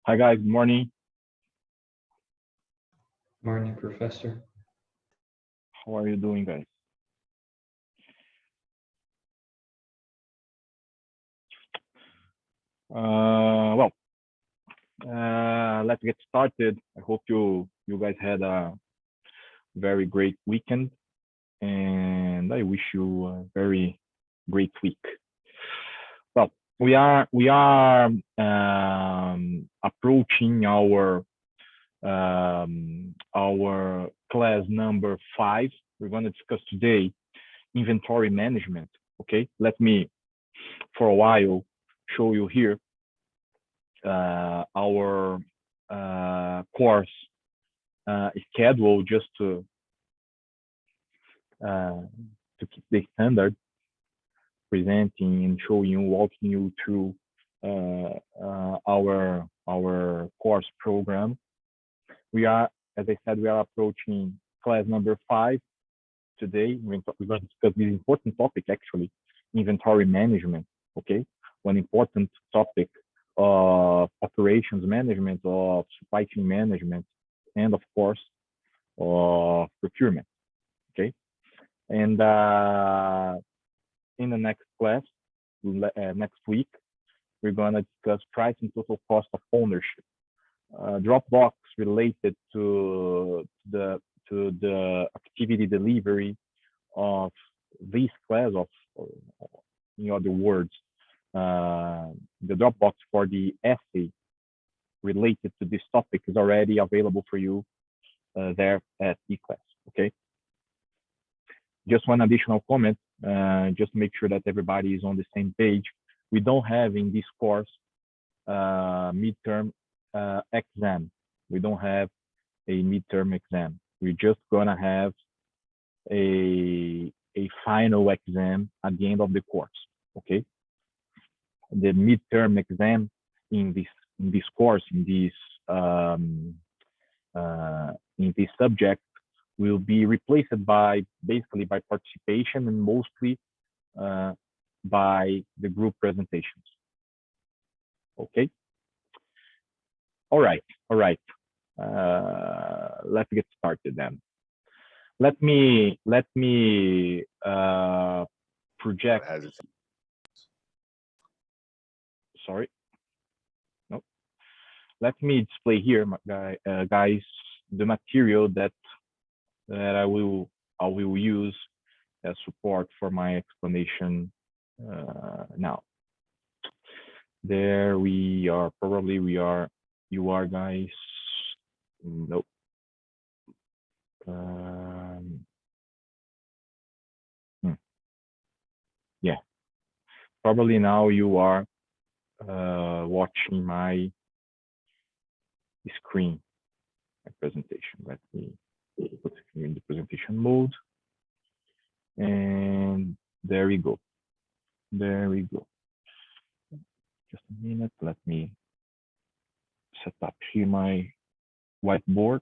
Hi guys, good morning. Morning, Professor. How are you doing, guys? Well, let's get started. I hope you guys had a very great weekend, and I wish you a very great week. Well, we are approaching our class number 5. We're going to discuss today inventory management. Okay, let me for a while show you here our course schedule just to keep the standard, presenting and showing you, walking you through our course program. We are, as I said, we are approaching class number 5 today. We're going to discuss this important topic, actually, inventory management. Okay, one important topic of operations management, of supply chain management, and of course, of procurement. Okay, and in the next class, next week, we're going to discuss price and total cost of ownership. Dropbox related to the activity delivery of this class of, in other words, the Dropbox for the essay related to this topic is already available for you there at eClass. Okay. Just one additional comment, just to make sure that everybody is on the same page. We don't have in this course midterm exam. We don't have a midterm exam. We're just gonna have a final exam at the end of the course. Okay. The midterm exam in this course, in this subject, will be replaced by basically by participation and mostly by the group presentations. Okay. All right. Let's get started then. Let me project. Sorry. No. Let me display here, guys, the material that I will use as support for my explanation now. There we are. Probably you are, guys. Nope. Yeah. Probably now you are watching my screen, my presentation. Let me put it in the presentation mode. And there we go. Just a minute, let me set up here my whiteboard.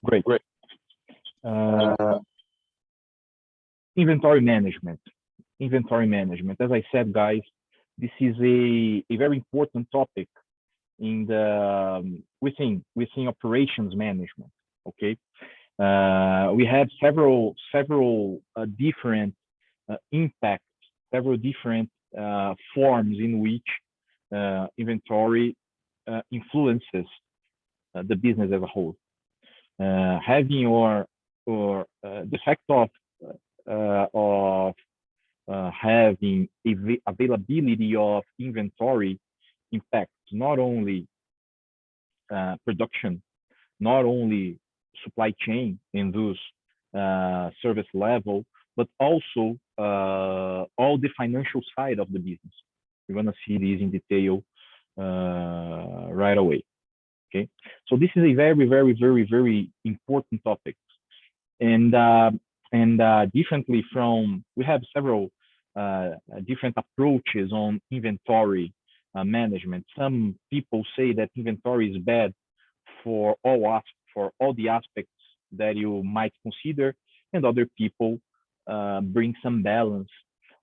Great. Inventory management. As I said, guys, this is a very important topic in the within operations management. Okay, we have several different impacts, several different forms in which inventory influences the business as a whole. Having or the fact of having availability of inventory impacts not only production, not only supply chain in those service level, but also all the financial side of the business. We're going to see these in detail right away. Okay, so this is a very important topic, and differently from, we have several different approaches on inventory management. Some people say that inventory is bad for all for all the aspects that you might consider, and other people bring some balance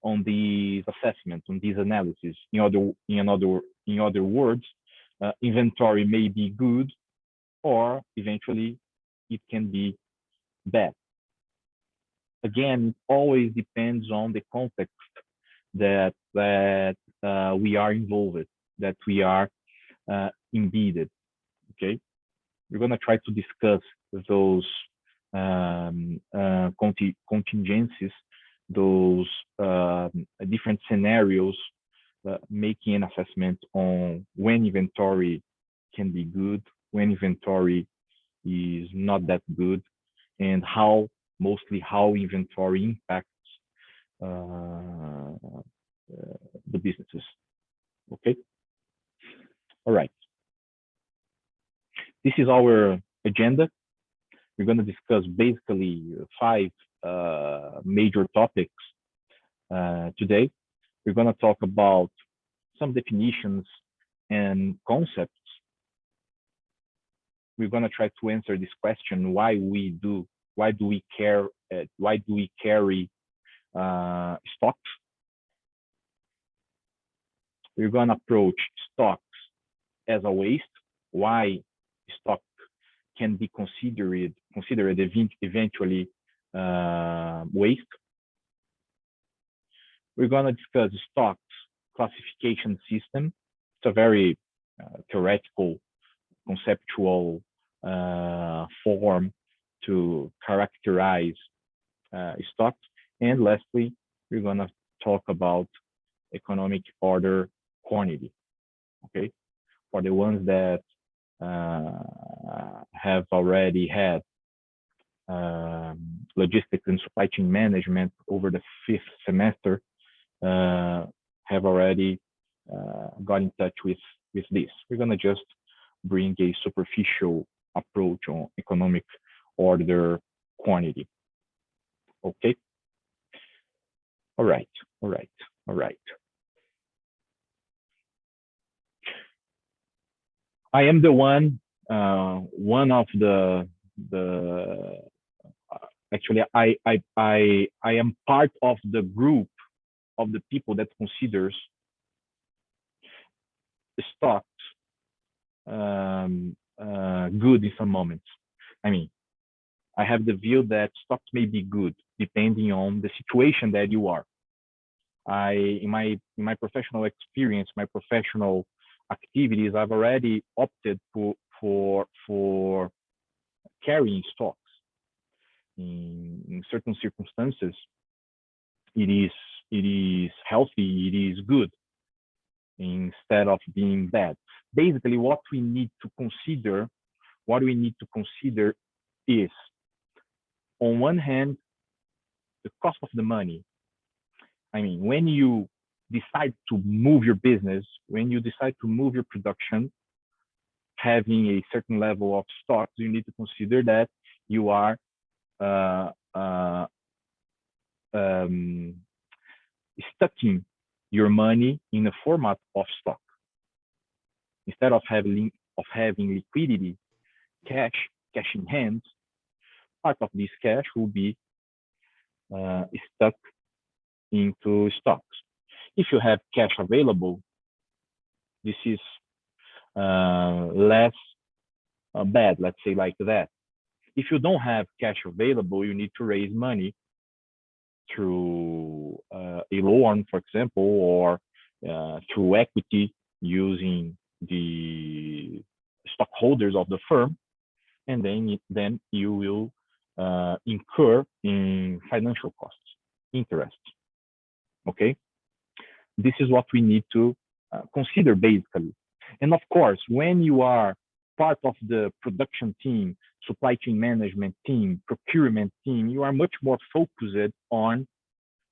on these assessments, on these analysis. In other words, inventory may be good, or eventually it can be bad. Again, it always depends on the context that we are involved, that we are embedded. Okay, we're gonna try to discuss those contingencies, those different scenarios, making an assessment on when inventory can be good, when inventory is not that good, and mostly how inventory impacts the businesses. Okay. All right. This is our agenda. We're going to discuss basically 5 major topics today. We're going to talk about some definitions and concepts. We're going to try to answer this question: why do we carry stocks? We're going to approach stocks as a waste, why stock can be considered eventually waste. We're going to discuss stocks classification system. It's a very theoretical, conceptual form to characterize stocks. And lastly, we're going to talk about economic order quantity. Okay, for the ones that have already had logistics and supply chain management over the 5th semester, have already got in touch with this. We're going to just bring a superficial approach on economic order quantity. Okay. All right. I am the one of the actually I am part of the group of the people that considers stocks good in some moments. I mean, I have the view that stocks may be good depending on the situation that you are. In my professional experience, my professional activities, I've already opted for carrying stocks. In certain circumstances, it is healthy, it is good, instead of being bad. Basically, what we need to consider is, on one hand, the cost of the money. I mean, when you decide to move your business, when you decide to move your production, having a certain level of stocks, you need to consider that you are stocking your money in a format of stock. Instead of having liquidity, cash in hand, part of this cash will be stuck into stocks. If you have cash available, this is less bad, let's say like that. If you don't have cash available, you need to raise money through a loan, for example, or through equity using the stockholders of the firm, and then you will incur in financial costs, interest. Okay, this is what we need to consider basically. And of course, when you are part of the production team, supply chain management team, procurement team, you are much more focused on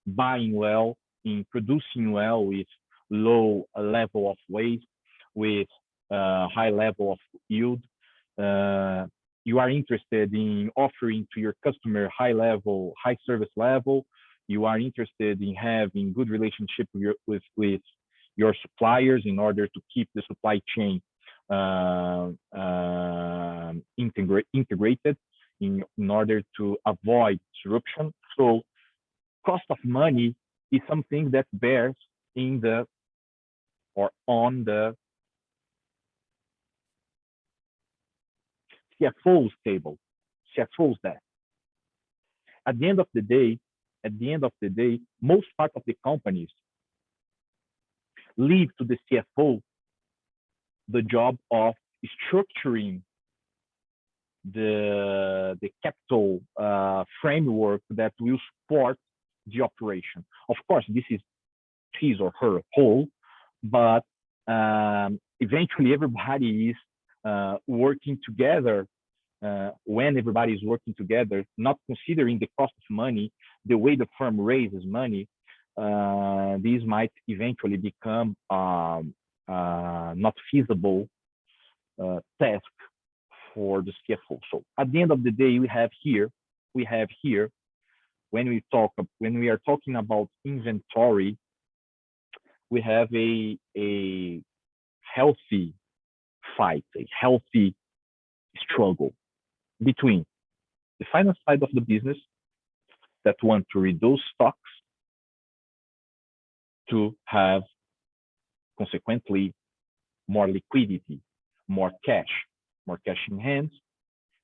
buying well, in producing well with low level of waste, with high level of yield. You are interested in offering to your customer high service level. You are interested in having good relationship with your suppliers in order to keep the supply chain integrated. integrated in order to avoid disruption. So cost of money is something that bears in the or on the CFO's table, CFO's desk. At the end of the day, most part of the companies leave to the CFO the job of structuring the capital framework that will support the operation. Of course, this is his or her whole, but eventually everybody is working together. When everybody is working together, not considering the cost of money, the way the firm raises money, these might eventually become not feasible task for the CFO. So at the end of the day, we have here when we are talking about inventory, we have a healthy fight, a healthy struggle between the finance side of the business that want to reduce stocks to have consequently more liquidity, more cash in hands,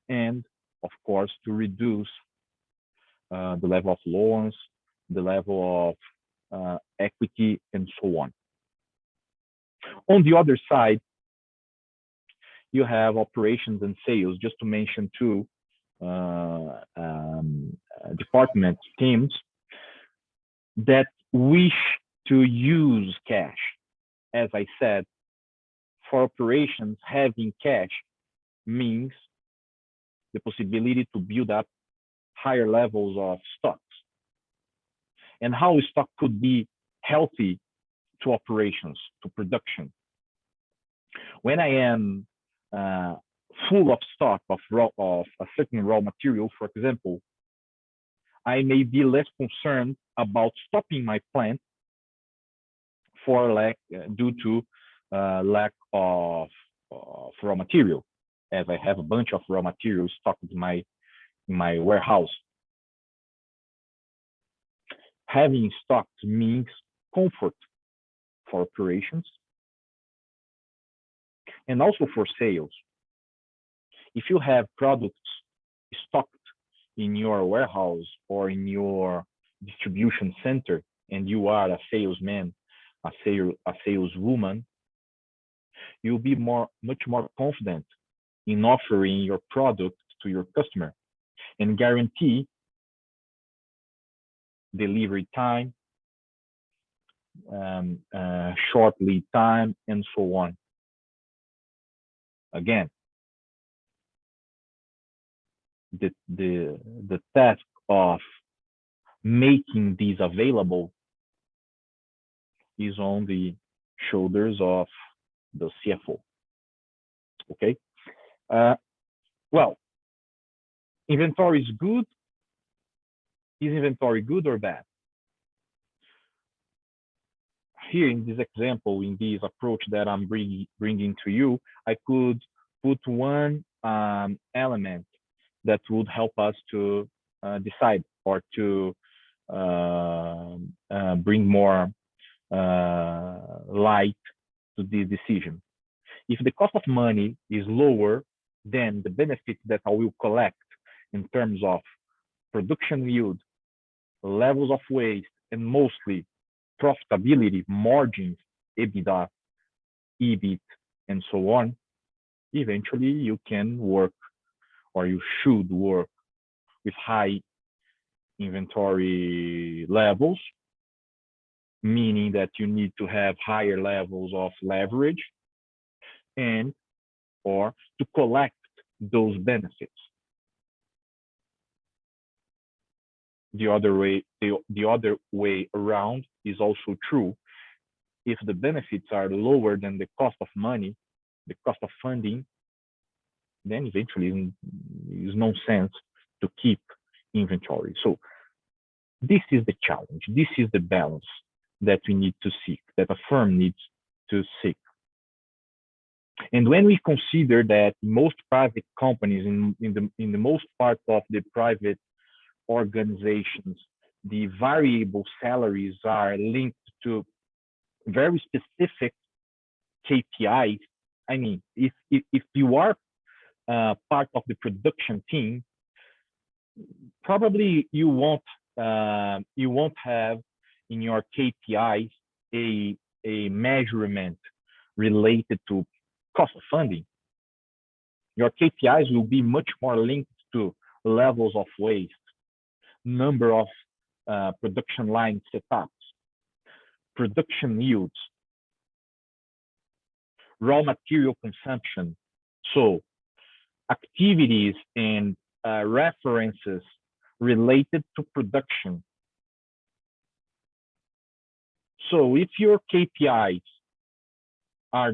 and of course to reduce the level of loans, the level of equity, and so on. On the other side, you have operations and sales, just to mention two department teams that wish to use cash. As I said, for operations, having cash means the possibility to build up higher levels of stocks. And how stock could be healthy to operations, to production. When I am full of stock of a certain raw material, for example, I may be less concerned about stopping my plant for due to lack of raw material, as I have a bunch of raw materials stocked in my warehouse. Having stocks means comfort for operations and also for sales. If you have products stocked in your warehouse or in your distribution center and you are a salesman, a saleswoman, you'll be much more confident in offering your product to your customer and guarantee delivery time, short lead time, and so on. Again, the task of making these available is on the shoulders of the CFO. Okay. Well, inventory is good. Is inventory good or bad? Here in this example, in this approach that I'm bringing to you, I could put one element that would help us to decide or to bring more light to the decision. If the cost of money is lower than the benefit that I will collect in terms of production yield, levels of waste, and mostly profitability, margins, EBITDA, EBIT, and so on, eventually you can work or you should work with high inventory levels, meaning that you need to have higher levels of leverage and or to collect those benefits. The other way around is also true. If the benefits are lower than the cost of money, the cost of funding, then eventually is no sense to keep inventory. So this is the challenge. This is the balance that we need to seek, that a firm needs to seek. And when we consider that most private companies, in the most part of the private organizations, the variable salaries are linked to very specific KPIs. I mean, if you are part of the production team, probably you won't have in your KPIs a measurement related to cost of funding. Your KPIs will be much more linked to levels of waste, number of production line setups, production yields, raw material consumption. So activities and references related to production. So if your KPIs are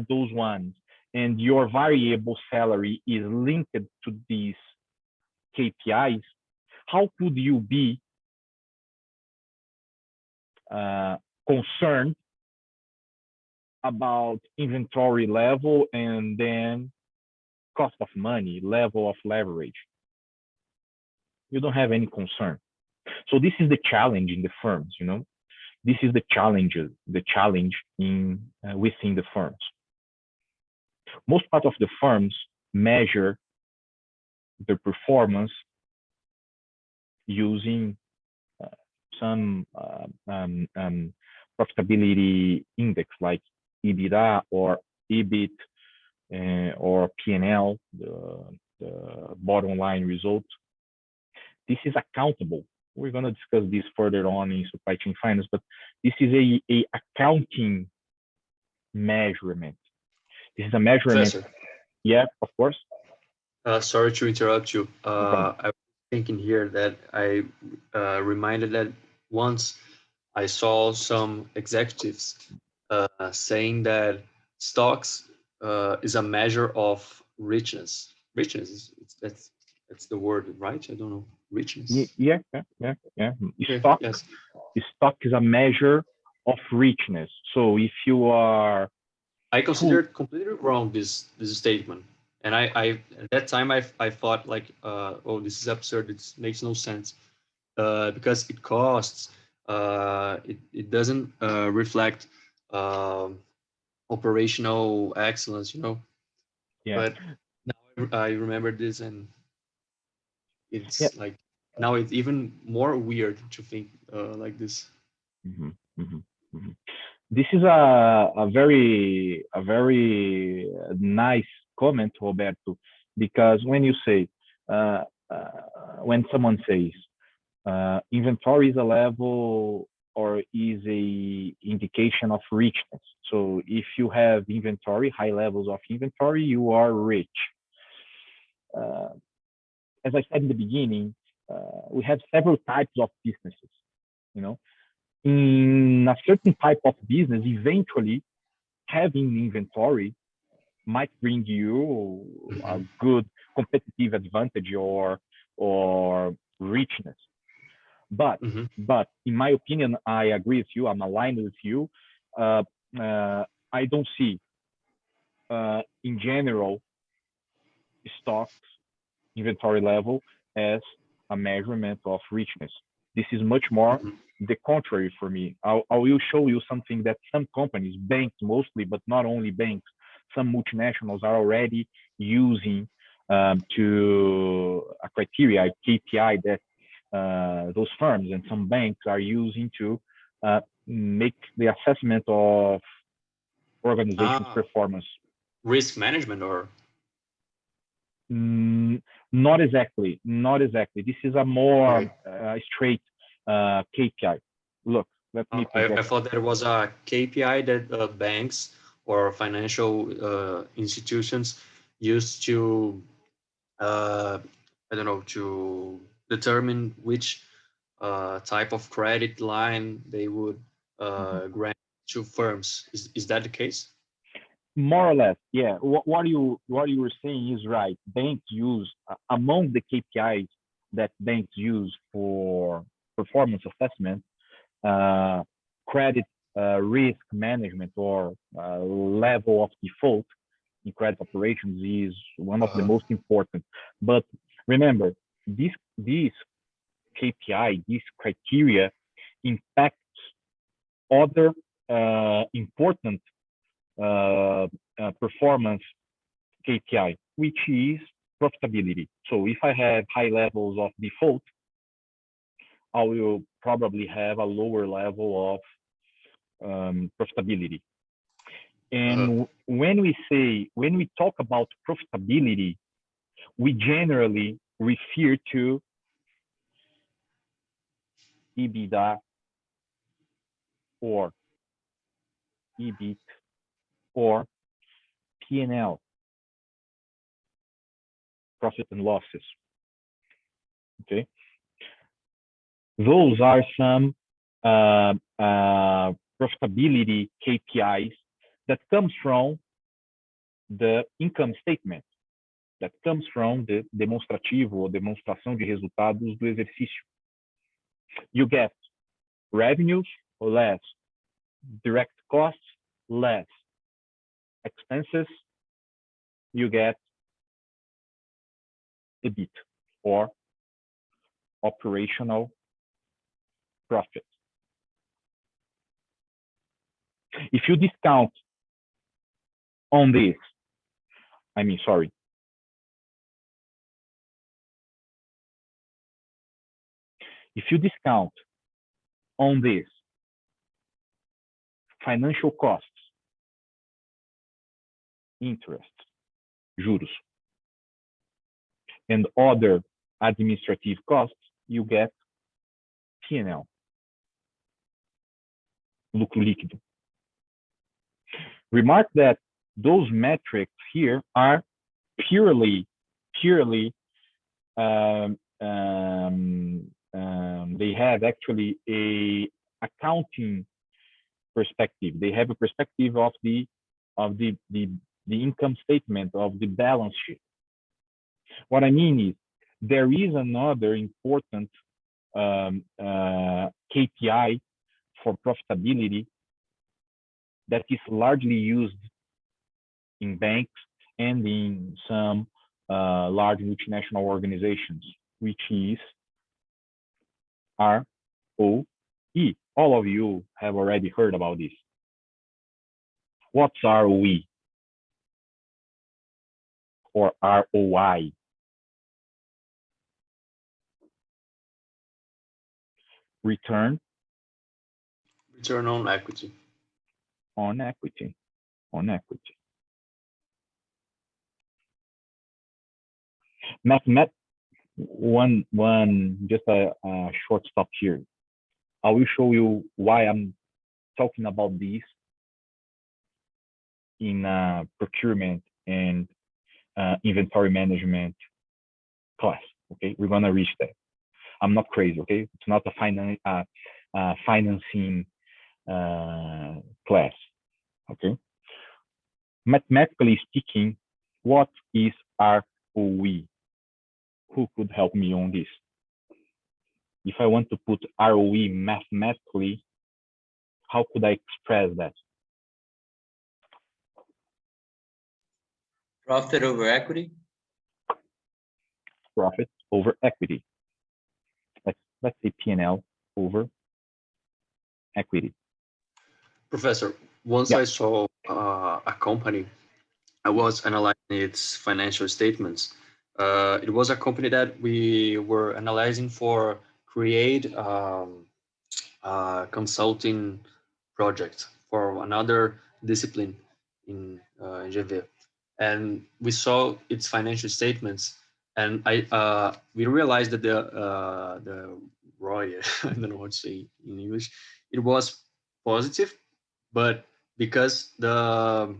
those ones and your variable salary is linked to these KPIs, how could you be concerned about inventory level and then cost of money, level of leverage? You don't have any concern. So this is the challenge in the firms, you know. This is the challenge in within the firms. Most part of the firms measure the performance using some profitability index like EBITDA or EBIT or P&L, the bottom line result. This is accountable. We're going to discuss this further on in supply chain finance, but this is a accounting measurement. This is a measurement. Professor, Yeah, of course. sorry to interrupt you. problem. I was thinking here that I reminded that once I saw some executives saying that stocks is a measure of richness. Richness that's the word, right? I don't know. Richness. Yeah. Okay, Stock, yes. stock is a measure of richness. So if you are I considered completely wrong this statement, and I at that time I thought like, oh, this is absurd. It makes no sense because it costs. It doesn't reflect operational excellence, you know. yeah, But now I remember this, and yeah. it's like now it's even more weird to think like this. Mm-hmm, mm-hmm, mm-hmm. This is a very nice comment, Roberto, because when you say when someone says inventory is a level or is a indication of richness. So if you have inventory, high levels of inventory, you are rich. Uh, as I said in the beginning, we have several types of businesses. You know, in a certain type of business, eventually having inventory might bring you a Mhm. good competitive advantage or richness. But Mhm. but in my opinion, I agree with you. I'm aligned with you. Uh, I don't see in general stocks inventory level as a measurement of richness. This is much more Mhm. the contrary for me. I will show you something that some companies, banks mostly, but not only banks, some multinationals are already using to a criteria, a KPI that those firms and some banks are using to make the assessment of organization's Ah, performance. risk management or Mm, not exactly. Not exactly. This is a more okay. straight KPI. Look, let me I project. thought there was a KPI that banks or financial institutions use to, uh, I don't know, to determine which type of credit line they would Mhm. grant to firms. Is that the case? More or less, yeah. What you were saying is right. Banks use among the KPIs that banks use for performance assessment, credit risk management or level of default in credit operations is one of the most important. But remember, this KPI, this criteria impacts other important performance KPI, which is profitability. So if I have high levels of default, I will probably have a lower level of profitability. And when we talk about profitability, we generally refer to EBITDA or EBIT or P&L, profit and losses. Okay, those are some profitability KPIs that comes from the income statement, that comes from the demonstrativo ou demonstração de resultados do exercício. You get revenues less direct costs less expenses, you get EBIT or operational profit. If you discount on this, if you discount on this financial costs, interest, juros, and other administrative costs, you get P&L, lucro líquido. Remark that those metrics here are purely they have actually a accounting perspective. They have a perspective of the income statement, of the balance sheet. What I mean is there is another important KPI for profitability that is largely used in banks and in some large multinational organizations, which is ROE. All of you have already heard about this. What's ROE or ROI? Return on equity. On equity. Just a short stop here. I will show you why I'm talking about this in procurement and inventory management class. Okay, we're gonna reach that. I'm not crazy. Okay, it's not a financing class. Okay, mathematically speaking, what is ROE? Who could help me on this? If I want to put ROE mathematically, how could I express that? Profit over equity. Profit over equity. Let's say P&L over equity. Professor, once I saw a company, I was analyzing its financial statements. It was a company that we were analyzing for create consulting project for another discipline in GV, and we saw its financial statements, and we realized that the ROI, I don't know what to say in English, it was positive, but because the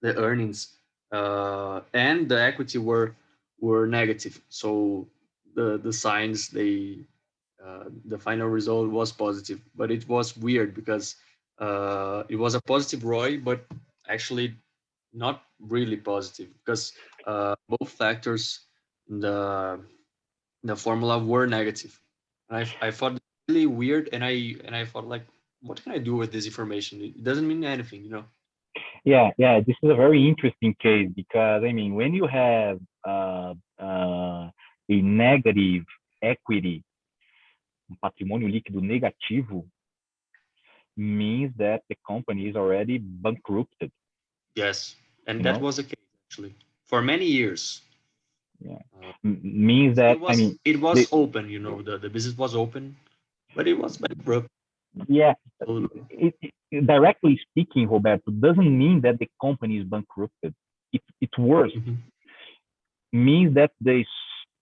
earnings and the equity were negative, so the signs the final result was positive, but it was weird because it was a positive ROI, but actually not really positive because both factors in the formula were negative. And I thought it really weird, and I thought, like, what can I do with this information? It doesn't mean anything, you know. Yeah. This is a very interesting case because I mean, when you have a negative equity, um patrimônio líquido negativo, means that the company is already bankrupted. Yes, and You that know, was the case actually for many years. yeah, Uh, means it that I was mean, it the was open, the business was open, but it was bankrupt. yeah, Totally. directly speaking, Roberto, doesn't mean that the company is bankrupted. It's worse. Mhm, Means that the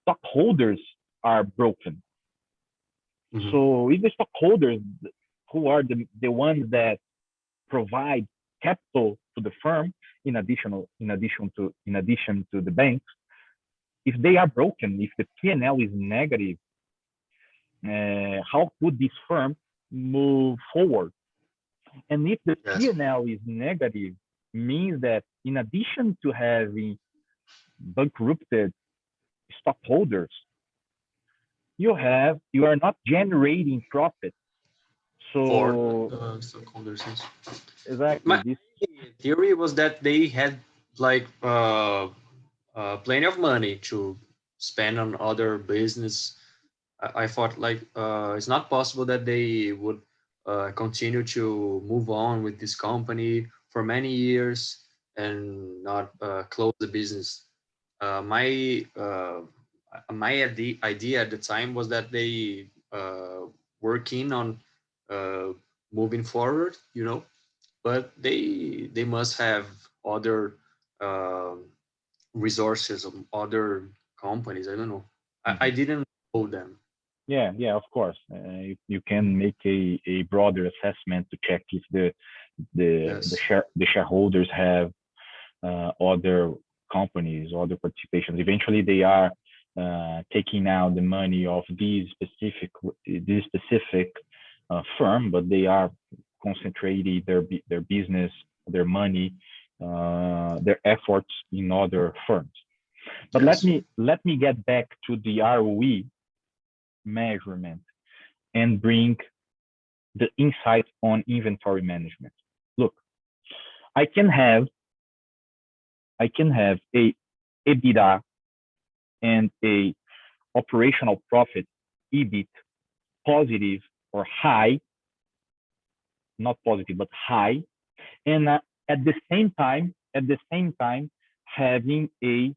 stockholders are broken. mhm. So if the stockholders, who are the ones that provide capital to the firm, in addition to the banks, if they are broken, if the P&L is negative, how could this firm move forward? And if the Yes, P&L is negative, means that in addition to having bankrupted stockholders, you are not generating profit. for So the stockholders. Yes. exactly My this. theory was that they had like plenty of money to spend on other business. I thought like it's not possible that they would continue to move on with this company for many years and not close the business. My idea at the time was that they were keen on uh, moving forward, but they must have other um resources of other companies. I don't know. I Mhm. didn't know them. Yeah, of course. You can make a broader assessment to check if Yes. the shareholders have other companies, other participations. Eventually, they are taking out the money of this specific firm, but they are concentrating their business, their money, their efforts in other firms. But Yes. let me get back to the ROE measurement and bring the insight on inventory management. Look, I can have a EBITDA and a operational profit, EBIT, positive or high, not positive but high, and at the same time, having a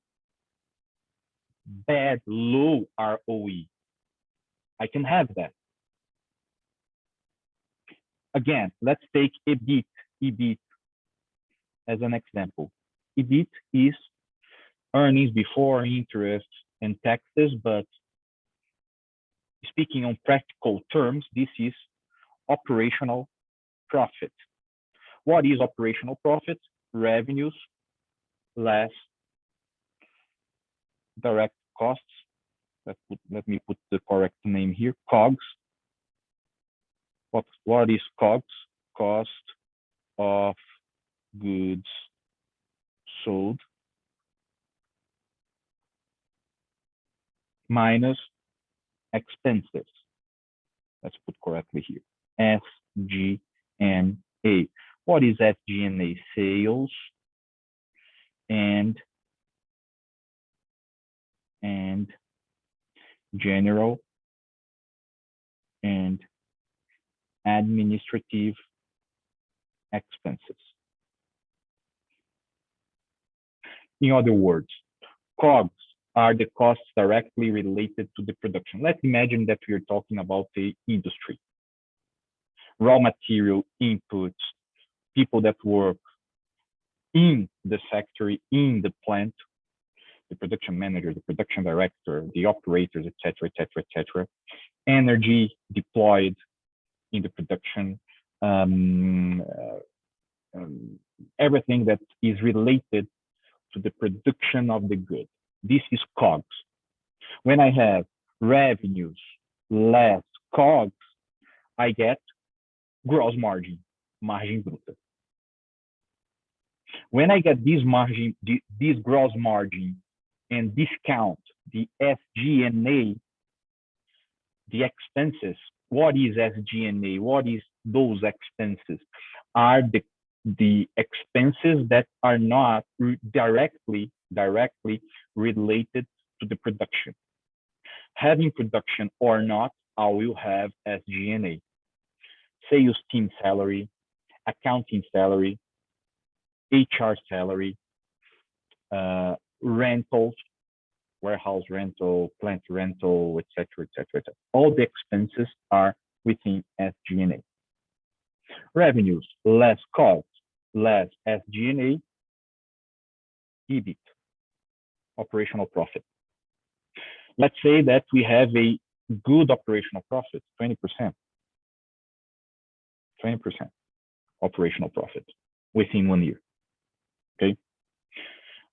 bad low ROE. I can have that. Again, let's take EBIT as an example. EBIT is earnings before interest and taxes, but speaking on practical terms, this is operational profit. What is operational profit? Revenues less direct costs. Let me put the correct name here. COGS. What is COGS? Cost of goods sold minus expenses. Let's put correctly here. SG&A. What is SG&A? Sales and general and administrative expenses. In other words, COGS are the costs directly related to the production. Let's imagine that we are talking about the industry, raw material inputs, people that work in the factory, in the plant, the production manager, the production director, the operators, etc., etc., etc. Energy deployed in the production, um, everything that is related to the production of the good. This is COGS. When I have revenues less COGS, I get gross margin, margem bruta. When I get this margin, this gross margin, and discount the SG&A, the expenses. What is SG&A? What is those expenses? Are the the expenses that are not directly related to the production. Having production or not, I will have SG&A. Sales team salary, accounting salary, HR salary, rentals, warehouse rental, plant rental, etc., etc., etc. All the expenses are within SG&A. Revenues, less costs, less SG&A, EBIT, operational profit. Let's say that we have a good operational profit, 20%. 20% operational profit within 1 year. Okay.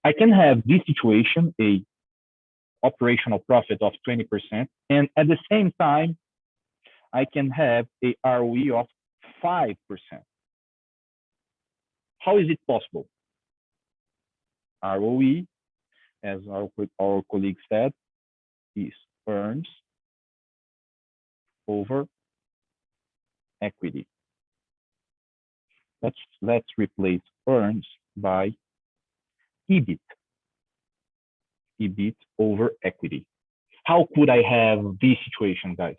I can have this situation, a operational profit of 20%, and at the same time, I can have a ROE of 5%. How is it possible? ROE, as our colleague said, is earns over equity. Let's replace earns by EBIT. EBIT over equity. How could I have this situation, guys?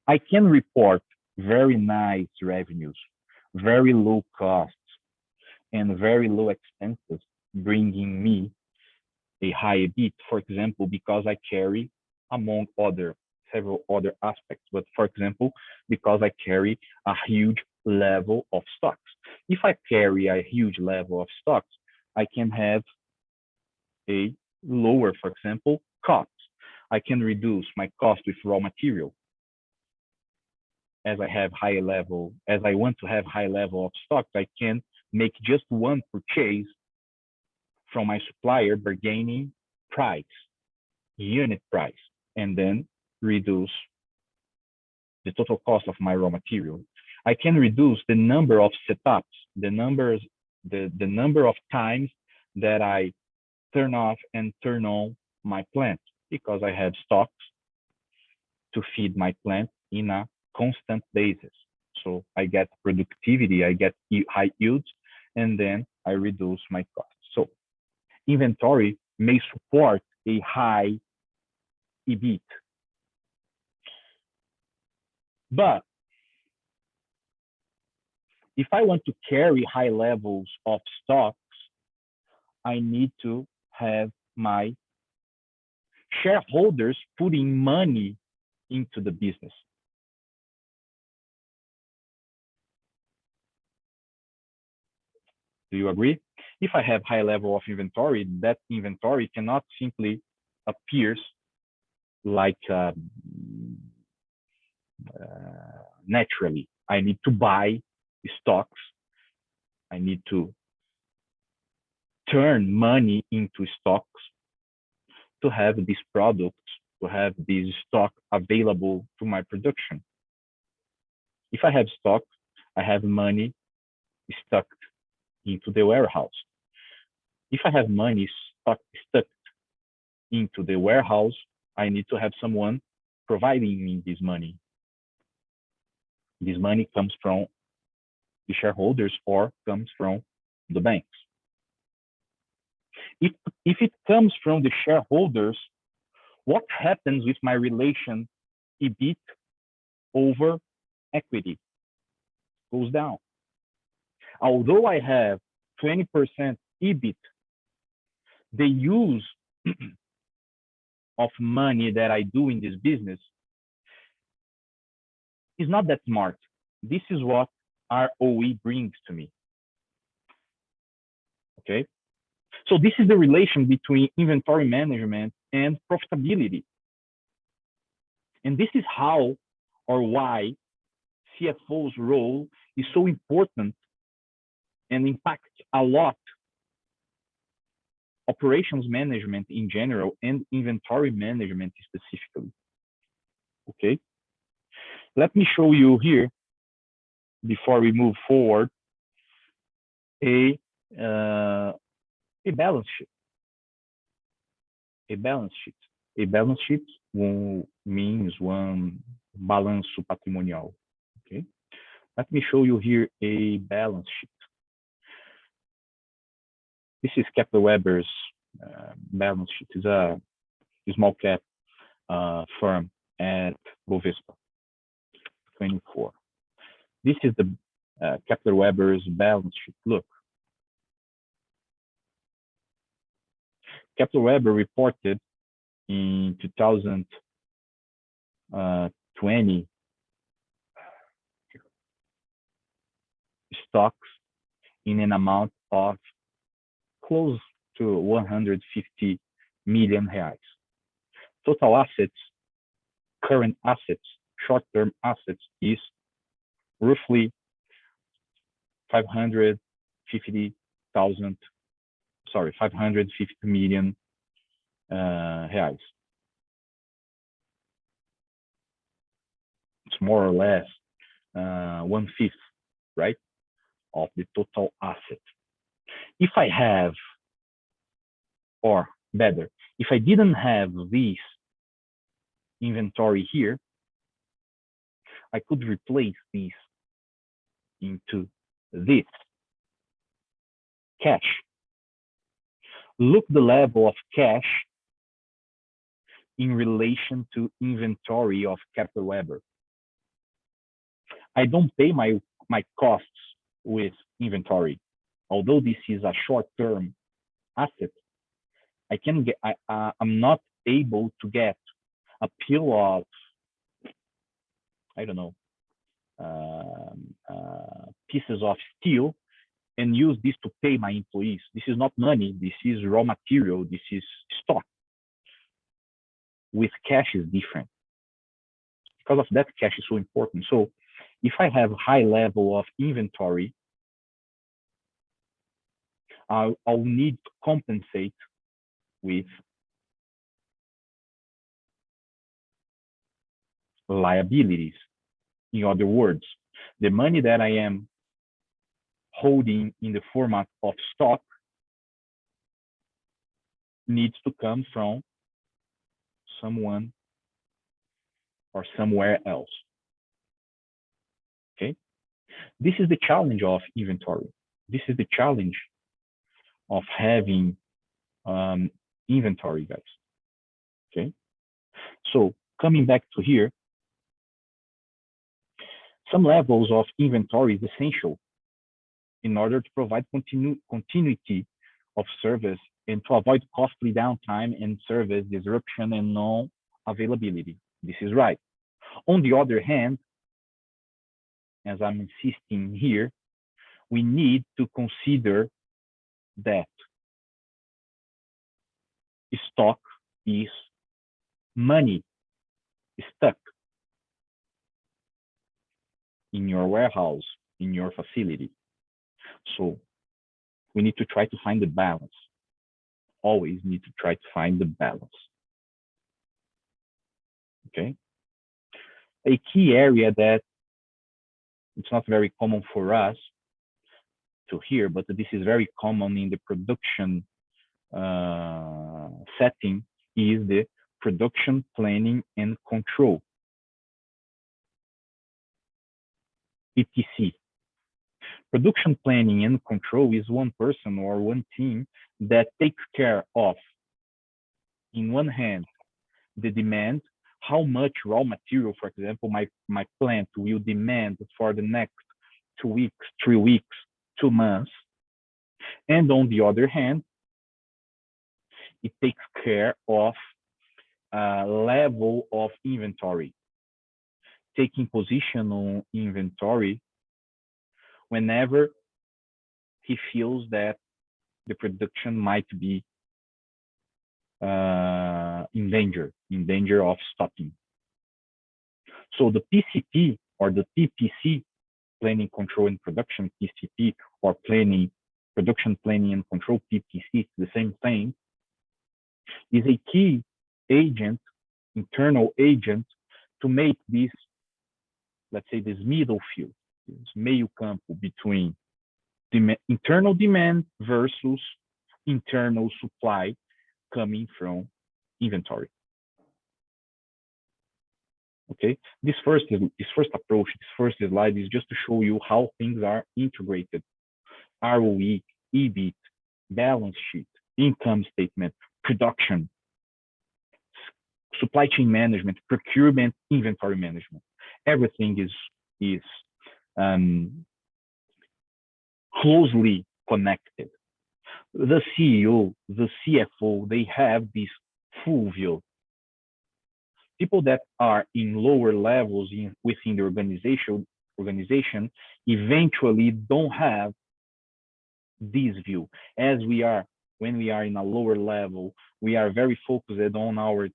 I can report very nice revenues, very low costs, and very low expenses, bringing me a high EBIT, for example, because I carry, among several other aspects, but for example, because I carry a huge level of stocks. If I carry a huge level of stocks, I can have a lower, for example, cost. I can reduce my cost with raw material. As I want to have high level of stocks, I can make just one purchase from my supplier, bargaining price, unit price, and then reduce the total cost of my raw material. I can reduce the number of setups, the number of times that I turn off and turn on my plant, because I have stocks to feed my plant in a constant basis. So I get productivity, I get high yields, and then I reduce my costs. So inventory may support a high EBIT. But if I want to carry high levels of stocks, I need to have my shareholders putting money into the business. Do you agree? If I have high level of inventory, that inventory cannot simply appear like naturally. I need to buy stocks. I need to turn money into stocks to have these products, to have this stock available to my production. If I have stock, I have money stuck into the warehouse. If I have money stuck into the warehouse, I need to have someone providing me this money. This money comes from the shareholders or comes from the banks. If it comes from the shareholders, what happens with my relation EBIT over equity? Goes down. Although I have 20% EBIT, the use of money that I do in this business is not that smart. This is what ROE brings to me. Okay? So this is the relation between inventory management and profitability. And this is how or why CFO's role is so important and impacts a lot operations management in general and inventory management specifically. Okay? Let me show you here, before we move forward, a balance sheet. A balance sheet. A balance sheet means one balanço patrimonial. Okay? Let me show you here a balance sheet. This is Kepler Weber's balance sheet. It's a small cap firm at Bovespa 24. This is the Kepler Weber's balance sheet. Look, Kepler Weber reported in 2020 stocks in an amount of close to 150 million reais. Total assets, current assets, short-term assets is roughly 550 million reais. It's more or less 1/5, right, of the total asset. If I have, or better, if I didn't have this inventory here, I could replace this into this cash. Look the level of cash in relation to inventory of Kepler Weber. I don't pay my costs with inventory. Although this is a short-term asset, I can get. I'm not able to get a pile of, I don't know, pieces of steel and use this to pay my employees. This is not money. This is raw material. This is stock. With cash is different. Because of that, cash is so important. So if I have high level of inventory, I'll need to compensate with liabilities. In other words, the money that I am holding in the format of stock needs to come from someone or somewhere else. Okay? This is the challenge of inventory. This is the challenge of having inventory, guys. Okay? So coming back to here, some levels of inventory is essential in order to provide continuity of service and to avoid costly downtime and service disruption and non-availability. This is right. On the other hand, as I'm insisting here, we need to consider that stock is money stuck in your warehouse, in your facility. So we need to try to find the balance. Always need to try to find the balance. Okay. A key area that it's not very common for us to hear, but this is very common in the production setting is the production planning and control, PPC. Production planning and control is one person or one team that takes care of, in one hand, the demand, how much raw material, for example, my plant will demand for the next 2 weeks, 3 weeks, 2 months. And on the other hand, it takes care of level of inventory, taking position on inventory whenever he feels that the production might be in danger of stopping. So the PCP or the PPC, planning, control, and production, PCP, or production planning and control, PPC, the same thing, is a key agent, internal agent, to make this, let's say, this middle field, this meio campo between internal demand versus internal supply coming from inventory. Okay, this first approach, this first slide is just to show you how things are integrated. ROE, EBIT, balance sheet, income statement, production, supply chain management, procurement, inventory management. Everything is closely connected. The CEO, the CFO, they have this full view. People that are in lower levels within the organization eventually don't have this view. When we are in a lower level, we are very focused on our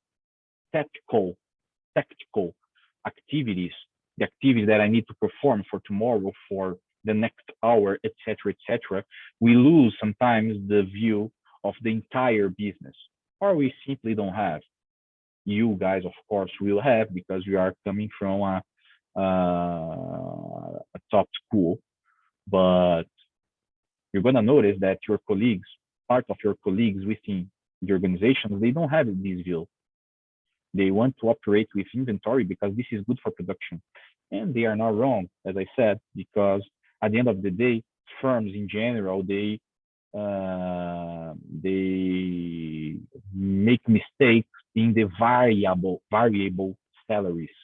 tactical activities, the activities that I need to perform for tomorrow, for the next hour, etc., etc. We lose sometimes the view of the entire business, or we simply don't have. You guys, of course, will have, because you are coming from a top school, but you're going to notice that your colleagues, part of your colleagues within the organizations, they don't have this view. They want to operate with inventory because this is good for production. And they are not wrong, as I said, because at the end of the day, firms in general, they make mistakes in the variable salaries,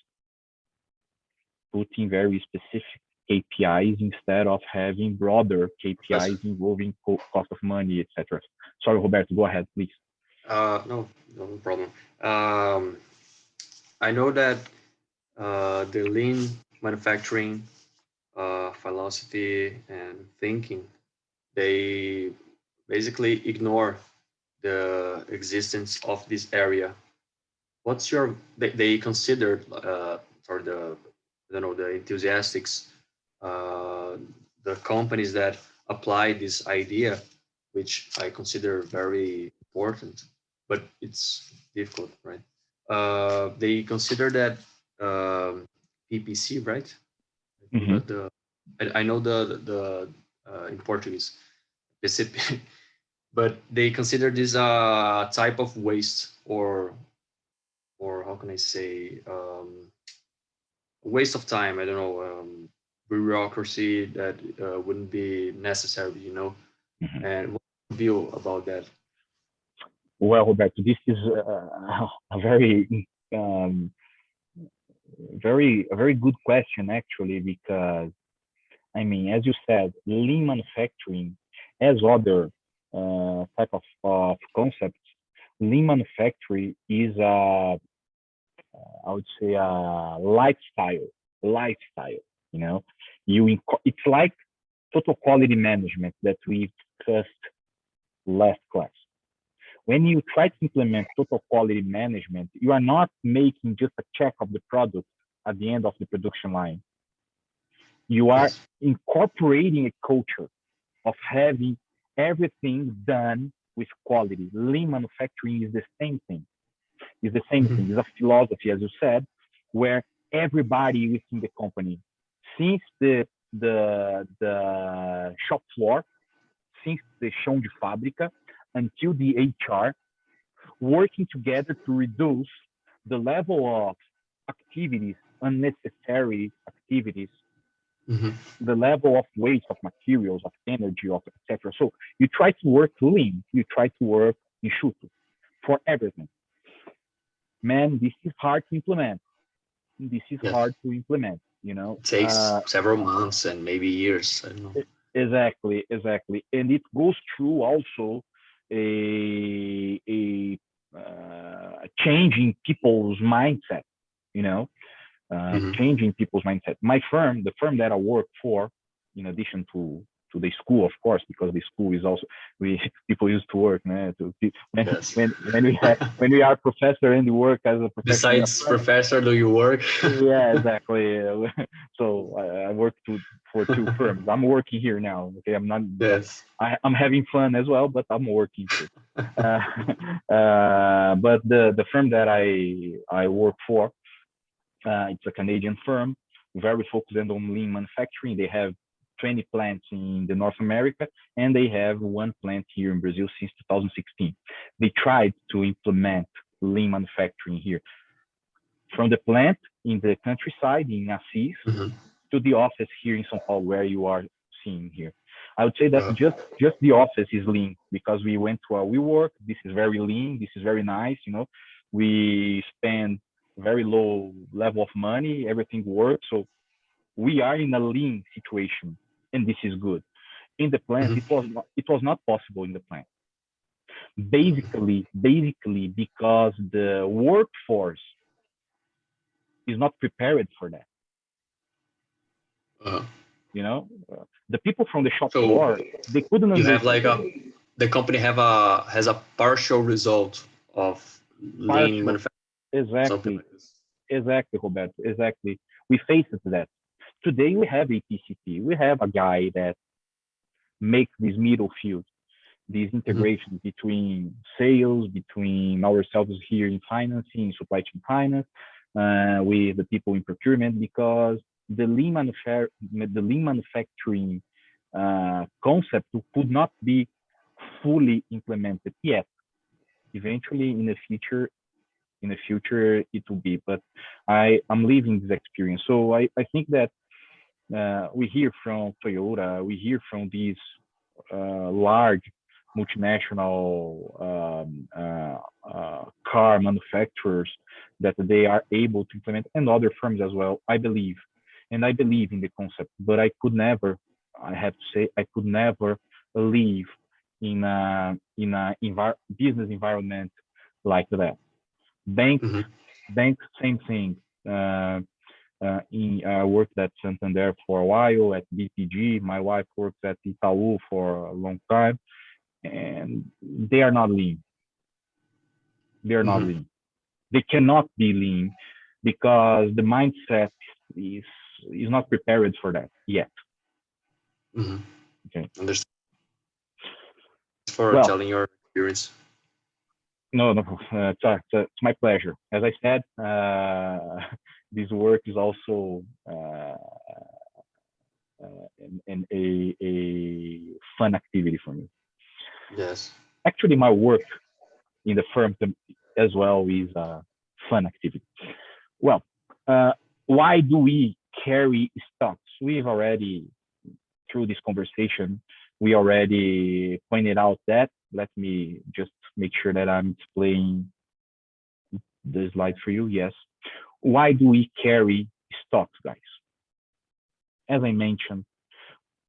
putting very specific KPIs instead of having broader KPIs involving cost of money, etc. Sorry, Roberto, go ahead, please. No problem. I know that the lean manufacturing philosophy and thinking, they basically ignore the existence of this area. What's your, they considered for the, I don't know, the enthusiasts, the companies that apply this idea, which I consider very important, but it's difficult, right? They consider that PPC, right? Mm-hmm. I know the in Portuguese, PCP, but they consider this a type of waste, or how can I say, waste of time. I don't know, bureaucracy that wouldn't be necessary, you know. Mm-hmm. And what's your view about that? Well, Roberto, this is a very very good question, actually, because I mean, as you said, lean manufacturing, as other type of concepts, lean manufacturing is I would say a lifestyle. You know, it's like total quality management that we discussed last class. When you try to implement total quality management, you are not making just a check of the product at the end of the production line. You are incorporating a culture of having everything done with quality. Lean manufacturing is the same thing. It's a philosophy, as you said, where everybody within the company, since the shop floor, since the chão de fábrica, until the HR, working together to reduce the level of activities, unnecessary activities, the level of waste of materials, of energy, of etc. So you try to work lean, you try to work enxuto for everything. Man, this is hard to implement. You know. It takes several months and maybe years. I don't know. Exactly. And it goes through also a changing people's mindset, you know, changing people's mindset. My firm, the firm that I work for, in addition to the school, of course, because the school is also, people used to work, man, when we are professor and we work as a professor. Besides professor, do you work? Yeah, exactly. So I work for two firms. I'm working here now. Okay, I'm not. Yes. I'm having fun as well, but I'm working too. But the firm that I work for, it's a Canadian firm, very focused on lean manufacturing. They have 20 plants in the North America, and they have one plant here in Brazil since 2016. They tried to implement lean manufacturing here from the plant in the countryside in Assis Mm-hmm. to the office here in São Paulo, where you are seeing here. I would say that Uh, just the office is lean because we went to our WeWork. This is very lean. This is very nice. You know, we spend very low level of money. Everything works. So we are in a lean situation, and this is good. In the plant, mhm. it was not possible in the plant. Basically because the workforce is not prepared for that. Uh, You know, the people from the shop so floor, they couldn't you have understand like the company has a partial result of lean partial. manufacturing, something Exactly, like this. exactly, Roberto, exactly. We face that. Today we have a PCP. We have a guy that makes this middle field, these Mhm. integrations between sales, between ourselves here in financing, supply chain finance, with the people in procurement, because the lean manufacturing concept could not be fully implemented yet. Eventually, in the future, it will be. But I'm living this experience, so I think that we hear from Toyota, we hear from these large multinational car manufacturers that they are able to implement, and other firms as well. I believe, and I believe in the concept, but I could never. I have to say, I could never live in a business environment like that. Banks, Mhm. banks, same thing. I worked at Santander for a while, at BTG. My wife worked at Itaú for a long time, and they are not lean. They are not Mhm. lean. They cannot be lean because the mindset is is not prepared for that yet. Mhm. Okay. Understand. Thanks for Well, telling your experience. no, no, it's my pleasure. As I said, this work is also a fun activity for me. Yes. Actually, my work in the firm as well is a fun activity. Well, uh, why do we carry stocks? We've already, through this conversation, we already pointed out that. Let me just make sure that I'm displaying the slide for you. Yes. Why do we carry stocks, guys? As I mentioned,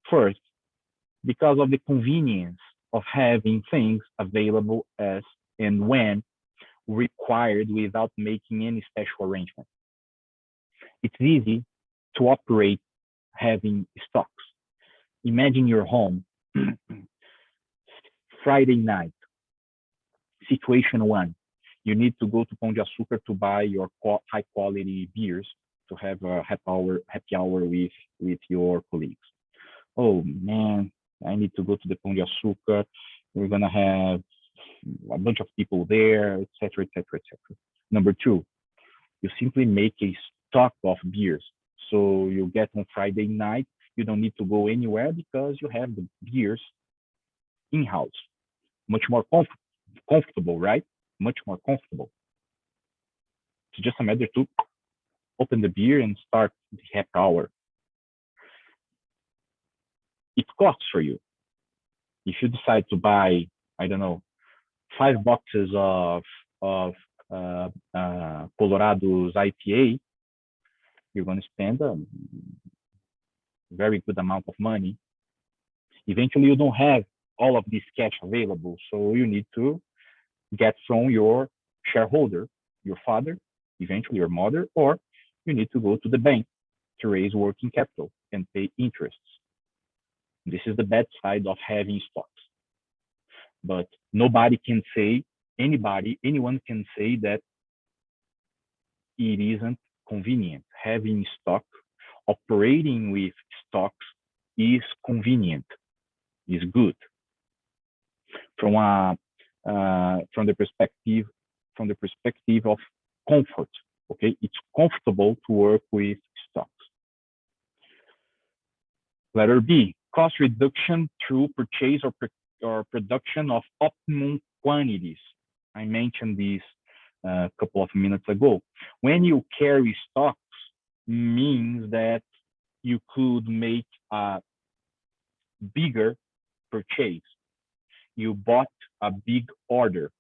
first, because of the convenience of having things available as and when required without making any special arrangement. It's easy to operate having stocks. Imagine your home, Friday night, situation one. You need to go to Pão de Açúcar to buy your high quality beers to have a happy hour with your colleagues. Oh man, I need to go to the Pão de Açúcar. We're gonna have a bunch of people there, etc., etc., etc. Number two, you simply make a stock of beers. So you get on Friday night, you don't need to go anywhere because you have the beers in-house. Much more comfortable, right? Much more comfortable. It's just a matter to open the beer and start the happy hour. It costs for you. If you decide to buy, I don't know, 5 boxes of Colorado's IPA, you're going to spend a very good amount of money. Eventually, you don't have all of this cash available, so you need to get from your shareholder, your father, eventually your mother, or you need to go to the bank to raise working capital and pay interests. This is the bad side of having stocks. But nobody can say, anyone can say that it isn't convenient. Having stock, operating with stocks is convenient, is good. From a from the perspective of comfort. Okay, it's comfortable to work with stocks. Letter B, cost reduction through purchase or production of optimum quantities. I mentioned this a couple of minutes ago. When you carry stocks, means that you could make a bigger purchase. You bought a big order.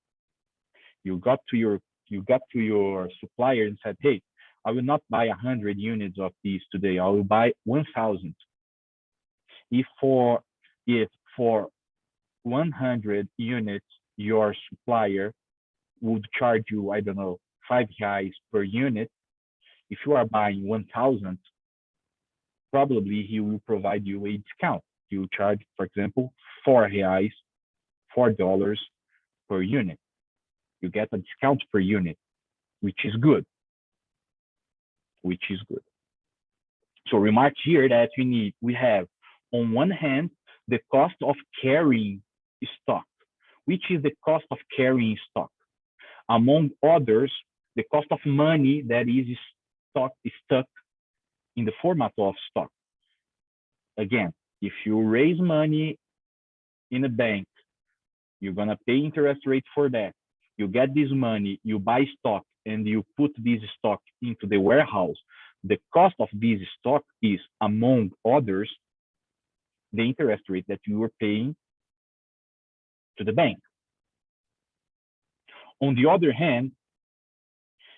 You got to your supplier and said, "Hey, I will not buy 100 units of these today. I will buy 1,000." If for 100 units, your supplier would charge you, I don't know, R$ 5 per unit. If you are buying 1,000, probably he will provide you a discount. He will charge, for example, R$ 4, $4 per unit. You get a discount per unit, which is good. So remark here that we have on one hand the cost of carrying stock. Which is the cost of carrying stock? Among others, the cost of money that is stuck in the format of stock. Again, if you raise money in a bank, you're gonna pay interest rate for that. You get this money, you buy stock, and you put this stock into the warehouse. The cost of this stock is, among others, the interest rate that you are paying to the bank. On the other hand,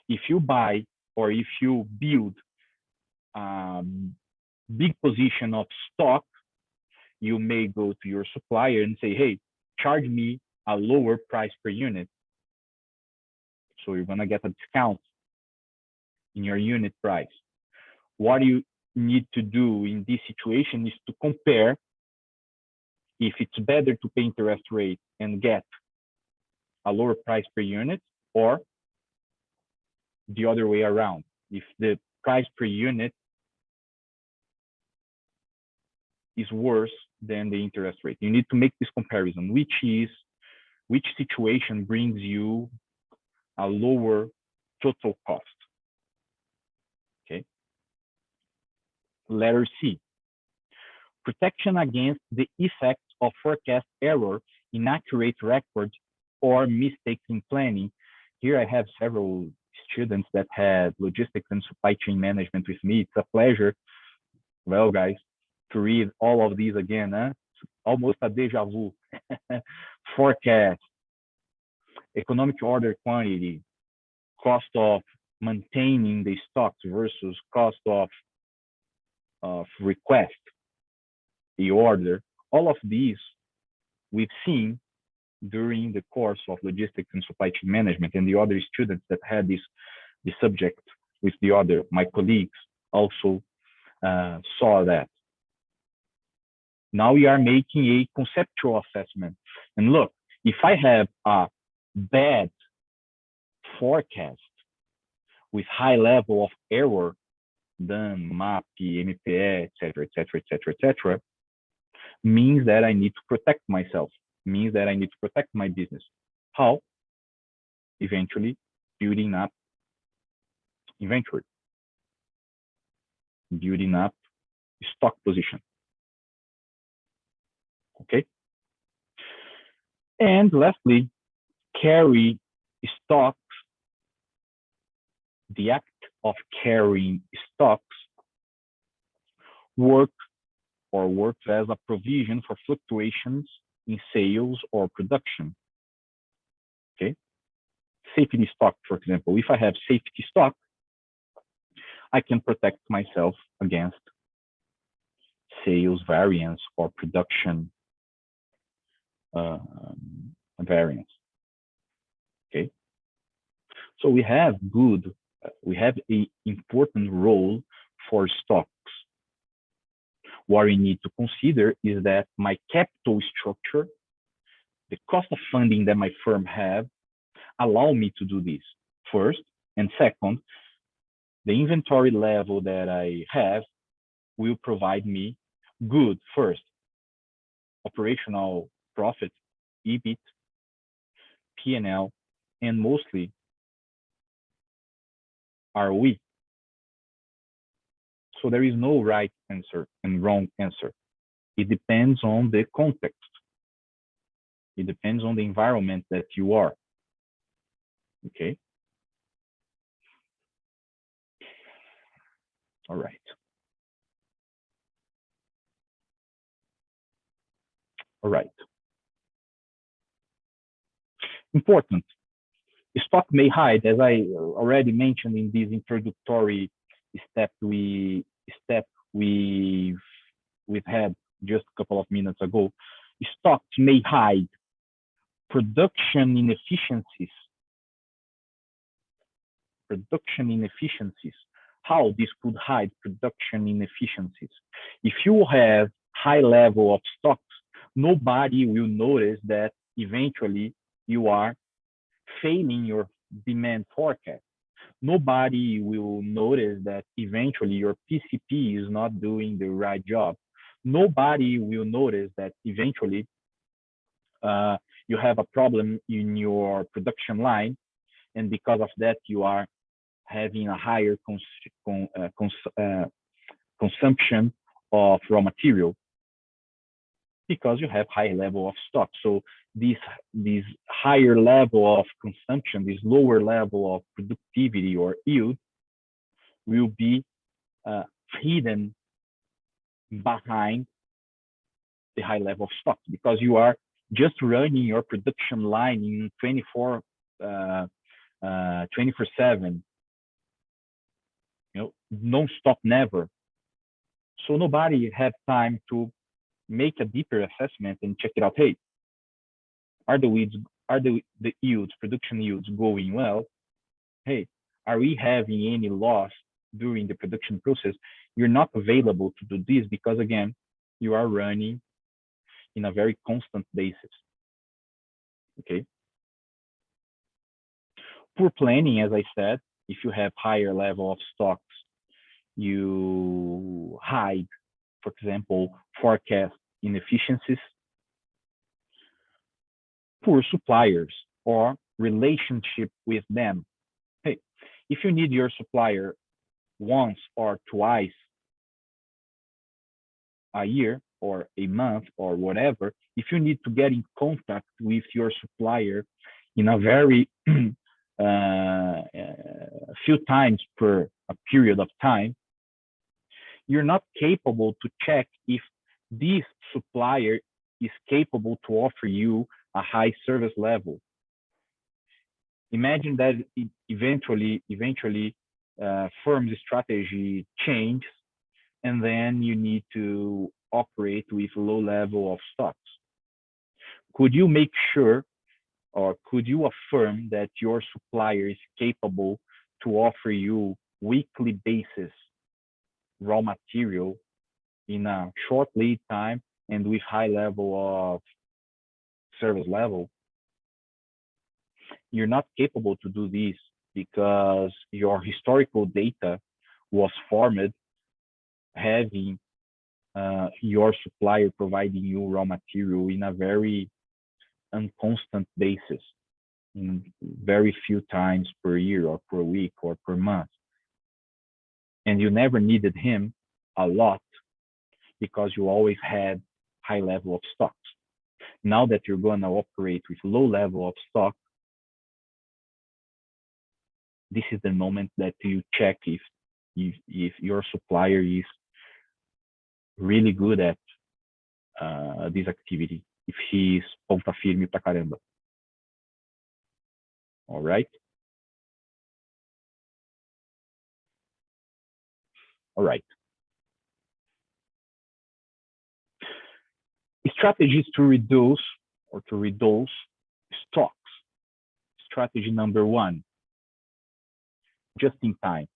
if you buy or if you build a big position of stock, you may go to your supplier and say, "Hey, charge me a lower price per unit." So you're gonna get a discount in your unit price. What you need to do in this situation is to compare if it's better to pay interest rate and get a lower price per unit, or the other way around. If the price per unit is worse than the interest rate, you need to make this comparison. Which situation brings you a lower total cost? Okay. Letter C. Protection against the effects of forecast error, inaccurate records, or mistakes in planning. Here I have several students that had logistics and supply chain management with me. It's a pleasure, well, guys, to read all of these again. Almost a deja vu. Forecast, economic order quantity, cost of maintaining the stocks versus cost of request the order. All of these we've seen during the course of logistics and supply chain management, and the other students that had the subject with my colleagues also saw that. Now we are making a conceptual assessment. And look, if I have a bad forecast with high level of error, done, MAP, MPE, etc., means that I need to protect myself, means that I need to protect my business. How? Eventually building up inventory, building up stock position. Okay. And lastly, carry stocks. The act of carrying stocks works as a provision for fluctuations in sales or production. Okay. Safety stock, for example. If I have safety stock, I can protect myself against sales variance or production variance. Okay. So we have an important role for stocks. What we need to consider is that my capital structure, the cost of funding that my firm have, allow me to do this first. And second, the inventory level that I have will provide me good, first, operational profit, EBIT, P&L, and mostly ROE. So there is no right answer and wrong answer. It depends on the context. It depends on the environment that you are. Okay. All right. All right. Important. Stock may hide, as I already mentioned in this introductory step step we've had just a couple of minutes ago. Stocks may hide production inefficiencies. Production inefficiencies. How this could hide production inefficiencies? If you have high level of stocks, nobody will notice that eventually you are failing your demand forecast. Nobody will notice that eventually your PCP is not doing the right job. Nobody will notice that eventually you have a problem in your production line, and because of that, you are having a higher consumption of raw material because you have high level of stock. So this higher level of consumption, this lower level of productivity or yield will be hidden behind the high level of stock because you are just running your production line in 24/7, non-stop, never. So nobody had time to make a deeper assessment and check it out. Hey, are the yields, production yields going well? Hey, are we having any loss during the production process? You're not available to do this because again, you are running in a very constant basis. Okay. Poor planning, as I said, if you have higher level of stocks, you hide, for example, forecast inefficiencies. Poor suppliers or relationship with them. Hey, if you need your supplier once or twice a year or a month or whatever, if you need to get in contact with your supplier in a very few times per a period of time, you're not capable to check if this supplier is capable to offer you a high service level. Imagine that eventually firm's strategy changes, and then you need to operate with low level of stocks. Could you make sure, or could you affirm that your supplier is capable to offer you weekly basis raw material in a short lead time and with high level of service level? You're not capable to do this because your historical data was formed having your supplier providing you raw material in a very unconstant basis, in very few times per year or per week or per month. And you never needed him a lot because you always had high level of stocks. Now that you're going to operate with low level of stock, this is the moment that you check if your supplier is really good at this activity, if he's ponta firme pra caramba. All right. All right. Strategies to reduce stocks. Strategy number one, just in time.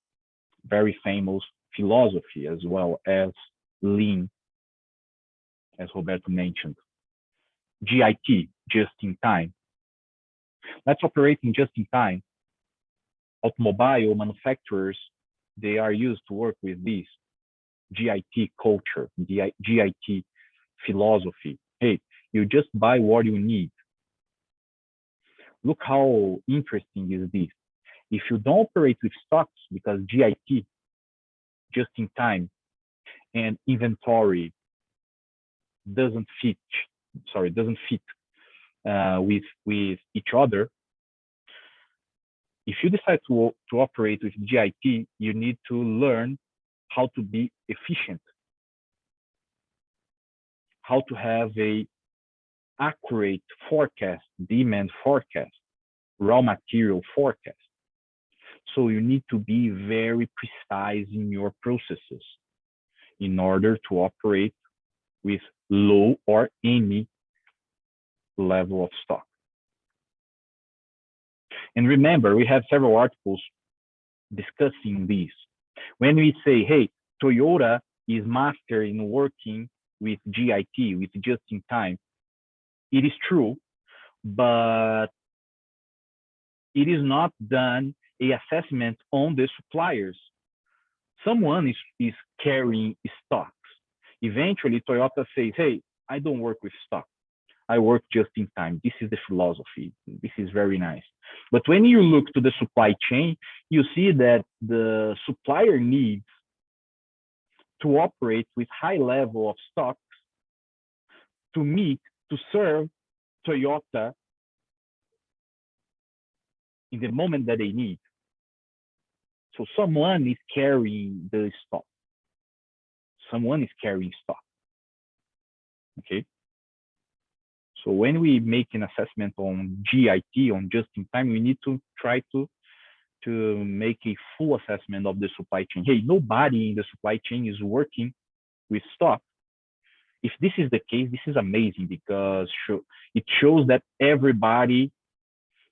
Very famous philosophy as well as lean, as Roberto mentioned. GIT, just in time. Let's operate in just in time. Automobile manufacturers, they are used to work with this GIT culture, GIT philosophy. Hey, you just buy what you need. Look how interesting is this. If you don't operate with stocks, because GIT, just in time, and inventory doesn't fit with each other. If you decide to operate with GIT, you need to learn how to be efficient, how to have a accurate forecast, demand forecast, raw material forecast. So you need to be very precise in your processes in order to operate with low or any level of stock. And remember, we have several articles discussing this. When we say, hey, Toyota is master in working with JIT, with just in time, it is true, but it is not done a assessment on the suppliers. Someone is carrying stocks. Eventually, Toyota says, hey, I don't work with stock. I work just in time. This is the philosophy. This is very nice. But when you look to the supply chain, you see that the supplier needs to operate with high level of stocks to serve Toyota in the moment that they need. So someone is carrying the stock. Someone is carrying stock. Okay. So when we make an assessment on JIT, on just in time, we need to try to make a full assessment of the supply chain. Hey, nobody in the supply chain is working with stock. If this is the case, this is amazing because it shows that everybody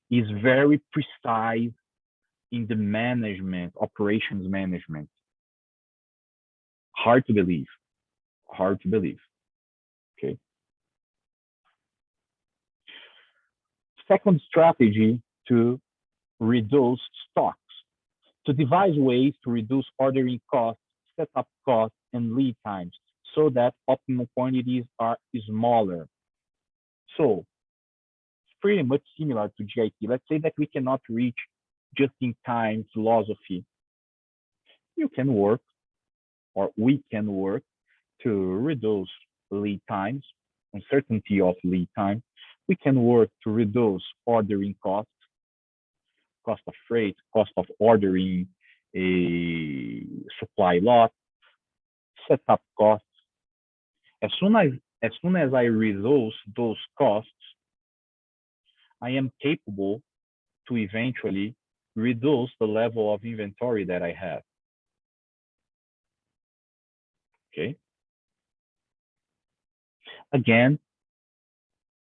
is very precise in the management, operations management. Hard to believe. Hard to believe. Okay. Second strategy to reduce stocks, to devise ways to reduce ordering costs, setup costs, and lead times so that optimal quantities are smaller. So it's pretty much similar to JIT. Let's say that we cannot reach just-in-time philosophy. You can work, or we can work, to reduce lead times, uncertainty of lead time. We can work to reduce ordering costs, cost of freight, cost of ordering a supply lot, setup costs. As soon as I reduce those costs, I am capable to eventually reduce the level of inventory that I have. Okay. Again,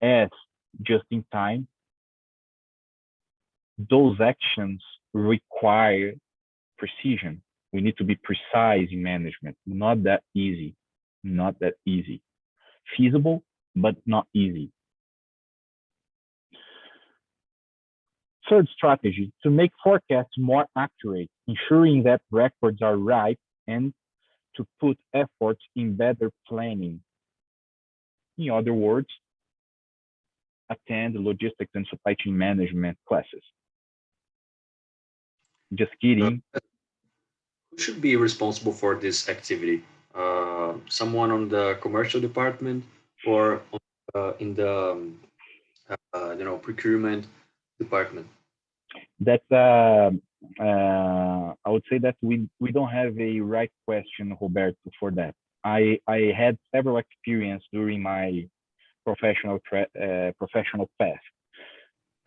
as just in time, those actions require precision. We need to be precise in management. Not that easy. Not that easy. Feasible, but not easy. Third strategy, to make forecasts more accurate, ensuring that records are right and to put efforts in better planning. In other words, attend logistics and supply chain management classes. Just kidding. Who should be responsible for this activity? Someone on the commercial department or in the procurement department? That's I would say that we don't have a right question, Roberto, for that. I had several experience during my professional path.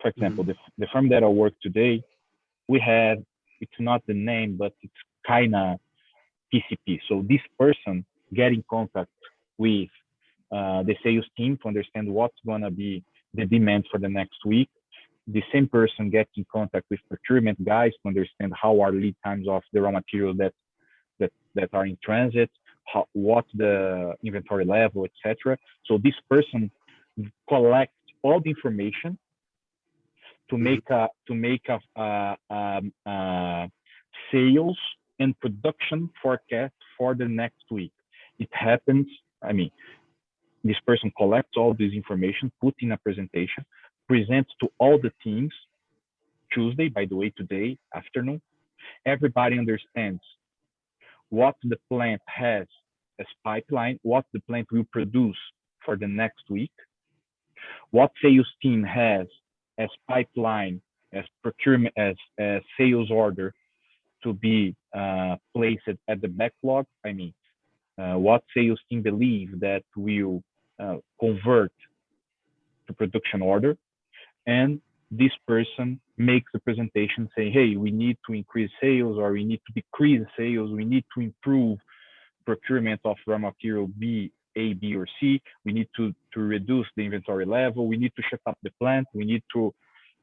For example, the firm that I work today, we have, it's not the name, but it's kind of PCP. So this person get in contact with the sales team to understand what's going to be the demand for the next week. The same person gets in contact with procurement guys to understand how are lead times of the raw material that are in transit, what the inventory level, etc. So this person collects all the information to make a sales and production forecast for the next week. It happens, I mean, this person collects all this information, put in a presentation, presents to all the teams Tuesday, by the way, today afternoon. Everybody understands what the plant has as pipeline, what the plant will produce for the next week, what sales team has as pipeline, as procurement, as sales order to be place it at the backlog. I mean, what sales team believe that will convert to production order, and this person makes a presentation saying, hey, we need to increase sales, or we need to decrease sales, we need to improve procurement of raw material B, A, B, or C, we need to reduce the inventory level, we need to shut up the plant, we need to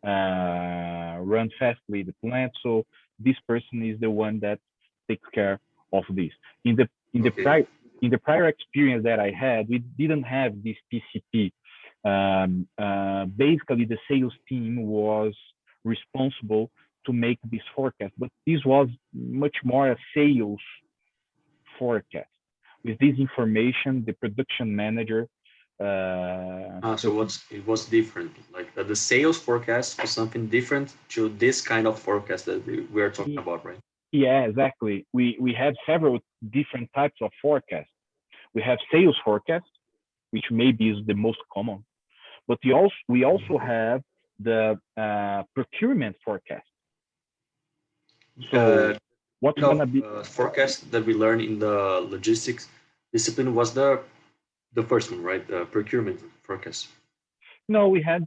run fastly the plant. So this person is the one that takes care of this. In the prior experience that I had, we didn't have this PCP. Basically, the sales team was responsible to make this forecast, but this was much more a sales forecast. With this information, the production manager. So it was different, like the sales forecast was something different to this kind of forecast that we are talking about, right? Yeah, exactly. We have several different types of forecasts. We have sales forecast, which maybe is the most common, but we also have the procurement forecast. So what's gonna be forecast that we learned in the logistics discipline was the first one, right? The procurement forecast. No, we had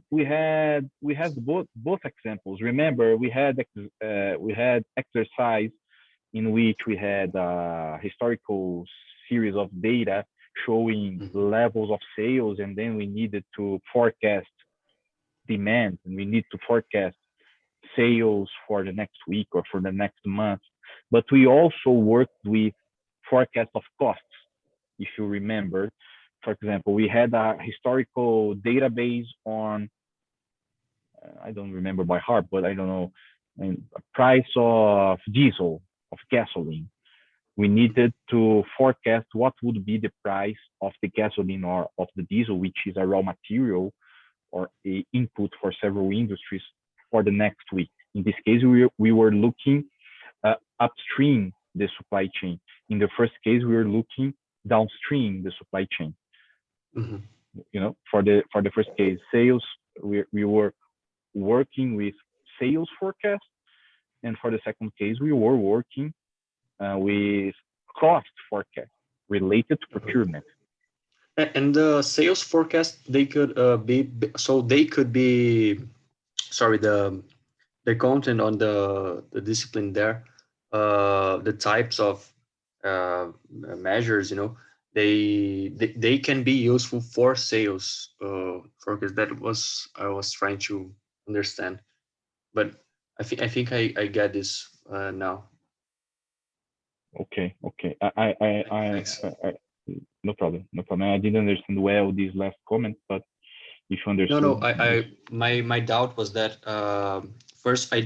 both examples. Remember, we had exercise in which we had a historical series of data showing levels of sales, and then we needed to forecast demand, and we need to forecast sales for the next week or for the next month. But we also worked with forecast of costs. If you remember, for example, we had a historical database on, I don't remember by heart, but I don't know, price of diesel, of gasoline. We needed to forecast what would be the price of the gasoline or of the diesel, which is a raw material or a input for several industries for the next week. In this case, we were looking upstream the supply chain. In the first case, we were looking downstream the supply chain. You know, for the first case, sales, we were working with sales forecast, and for the second case, we were working with cost forecast related to procurement. And the sales forecast, they could be sorry, the content on the discipline there, the types of measures, you know, they can be useful for sales forecast. That was I was trying to understand, but I think I get this now. Okay. I no problem. I didn't understand well this last comment, but if you understood. No. My doubt was that first I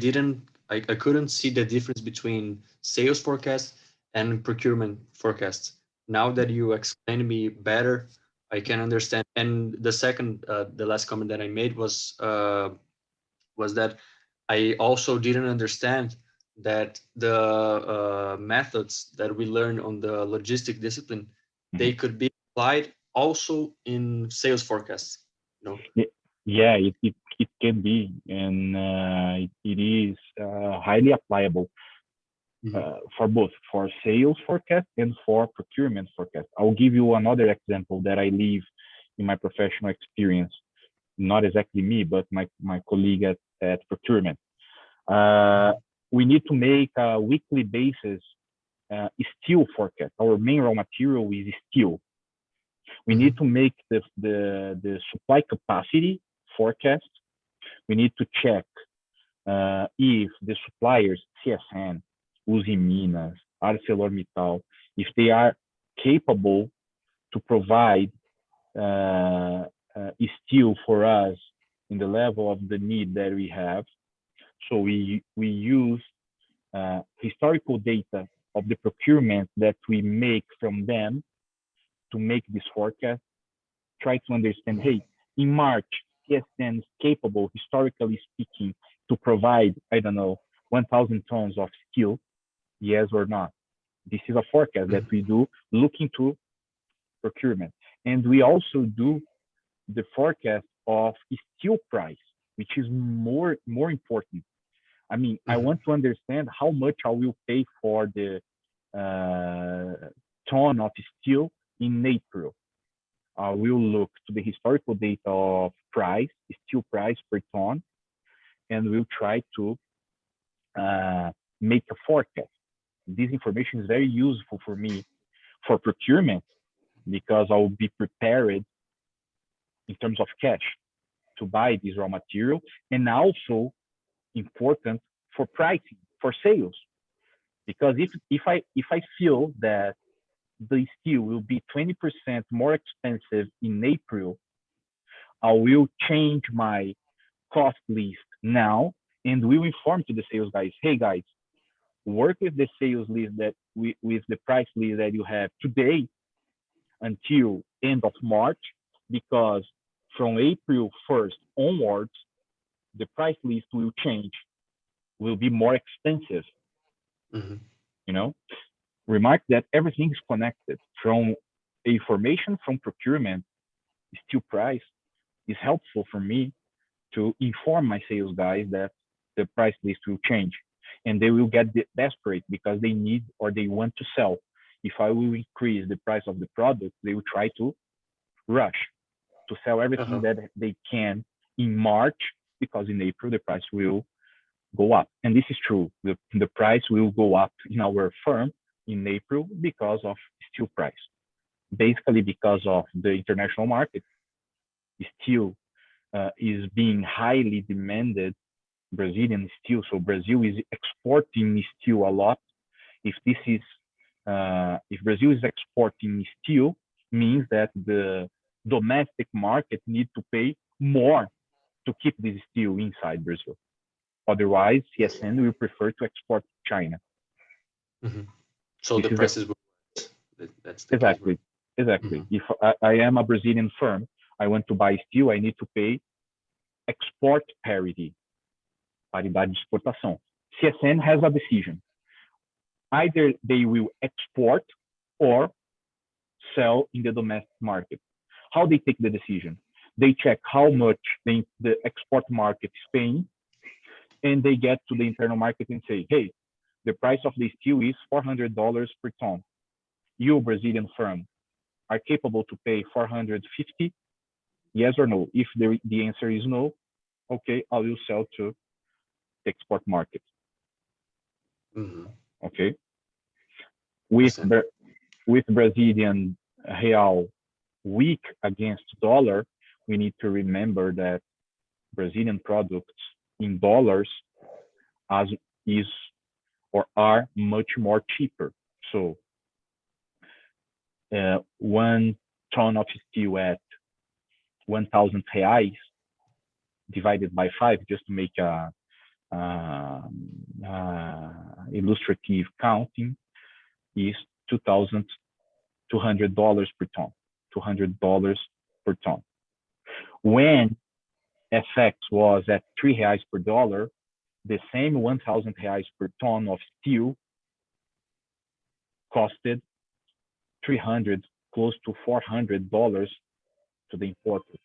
couldn't see the difference between sales forecast and procurement forecasts. Now that you explained me better, I can understand. And the second, the last comment that I made was that I also didn't understand that the methods that we learn on the logistic discipline, they could be applied also in sales forecasts. No. Yeah, it can be, and it is highly applicable for both, for sales forecast and for procurement forecast. I'll give you another example that I live in my professional experience. Not exactly me, but my colleague at procurement. We need to make a weekly basis steel forecast. Our main raw material is steel. We need to make the supply capacity forecast. We need to check if the suppliers, CSN, Usiminas, ArcelorMittal, if they are capable to provide steel for us in the level of the need that we have. So we use historical data of the procurement that we make from them to make this forecast, try to understand, hey, in March, CSN is capable, historically speaking, to provide, 1,000 tons of steel, yes or not. This is a forecast that we do looking to procurement. And we also do the forecast of steel price, which is more important. I mean, I want to understand how much I will pay for the ton of steel in April. I will look to the historical data of price, steel price per ton, and we'll try to make a forecast. This information is very useful for me for procurement because I will be prepared in terms of cash to buy this raw material, and also important for pricing, for sales. Because if I feel that the steel will be 20% more expensive in April, I will change my cost list now and will inform to the sales guys, hey guys, work with the sales list that with the price list that you have today until end of March, because from April 1st onwards, the price list will change, will be more expensive. You know, remark that everything is connected. From information from procurement, steel price is helpful for me to inform my sales guys that the price list will change, and they will get desperate because they need or they want to sell. If I will increase the price of the product, they will try to rush to sell everything that they can in March, because in April the price will go up. And this is true. The price will go up in our firm in April because of steel price, basically because of the international market. Steel is being highly demanded, Brazilian steel. So Brazil is exporting steel a lot. If Brazil is exporting steel, means that the domestic market needs to pay more to keep this steel inside Brazil. Otherwise, CSN will prefer to export to China. So the prices will rise. That's the exactly. case. Exactly. If I am a Brazilian firm, I want to buy steel, I need to pay export parity, paridade de exportação. CSN has a decision. Either they will export or sell in the domestic market. How they take the decision? They check how much the export market is paying, and they get to the internal market and say, hey, the price of the steel is $400 per ton. You, Brazilian firm, are capable to pay 450? Yes or no? If the answer is no, okay, I will sell to the export market. Okay. With Brazilian real weak against dollar, we need to remember that Brazilian products in dollars are much more cheaper. So 1 ton of steel at 1,000 reais divided by 5, just to make a illustrative counting, is $2,200 per ton. $200 per ton. When FX was at 3 reais per dollar, the same 1,000 reais per ton of steel costed $300, close to $400 to the importer.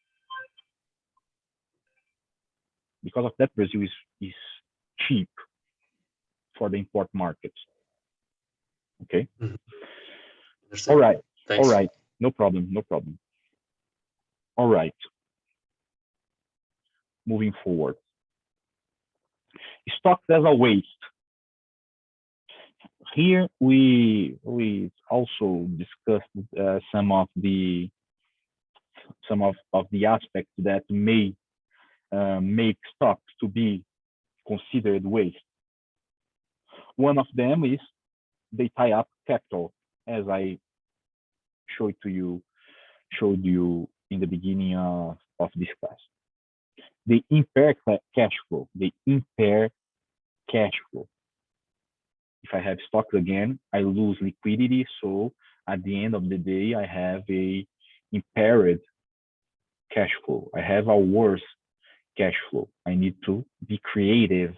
Because of that, Brazil is cheap for the import markets. Okay. All right. Thanks. All right. No problem. No problem. All right. Moving forward. Stocks as a waste. Here we also discussed some of the aspects that may make stocks to be considered waste. One of them is they tie up capital, as I showed you in the beginning of this class. They impair cash flow. They impair cash flow. If I have stocks again, I lose liquidity. So at the end of the day, I have a impaired cash flow. I have a worse cash flow. I need to be creative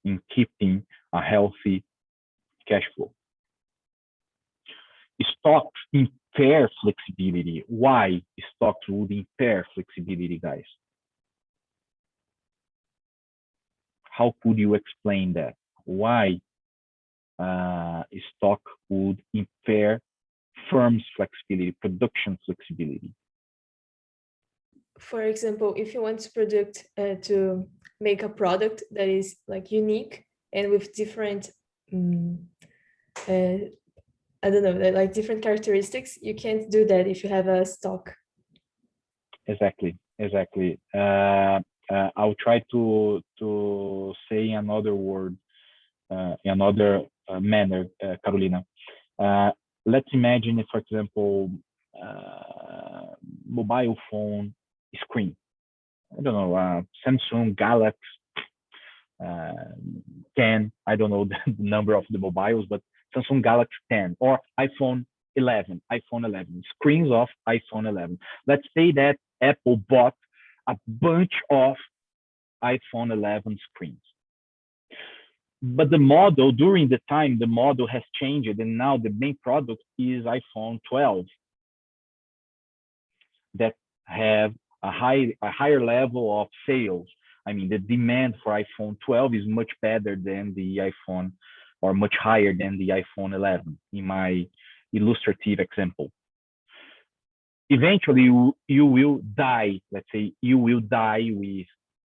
in keeping a healthy cash flow. Stocks impair flexibility. Why stocks would impair flexibility, guys? how could you explain that? Why stock would impair firms' flexibility, production flexibility? For example, if you want to make a product that is like unique and with different, I don't know, like different characteristics, you can't do that if you have a stock. Exactly. I'll try to say another word, another manner, Carolina. Let's imagine, if, for example, mobile phone screen. I don't know, Samsung Galaxy 10. I don't know the number of the mobiles, but Samsung Galaxy 10 or iPhone 11, screens of iPhone 11. Let's say that Apple bought a bunch of iPhone 11 screens. But the model, during the time, the model has changed, and now the main product is iPhone 12 that have a higher level of sales. I mean, the demand for iPhone 12 is much better than the iPhone, or much higher than the iPhone 11, in my illustrative example. Eventually, you will die. Let's say you will die with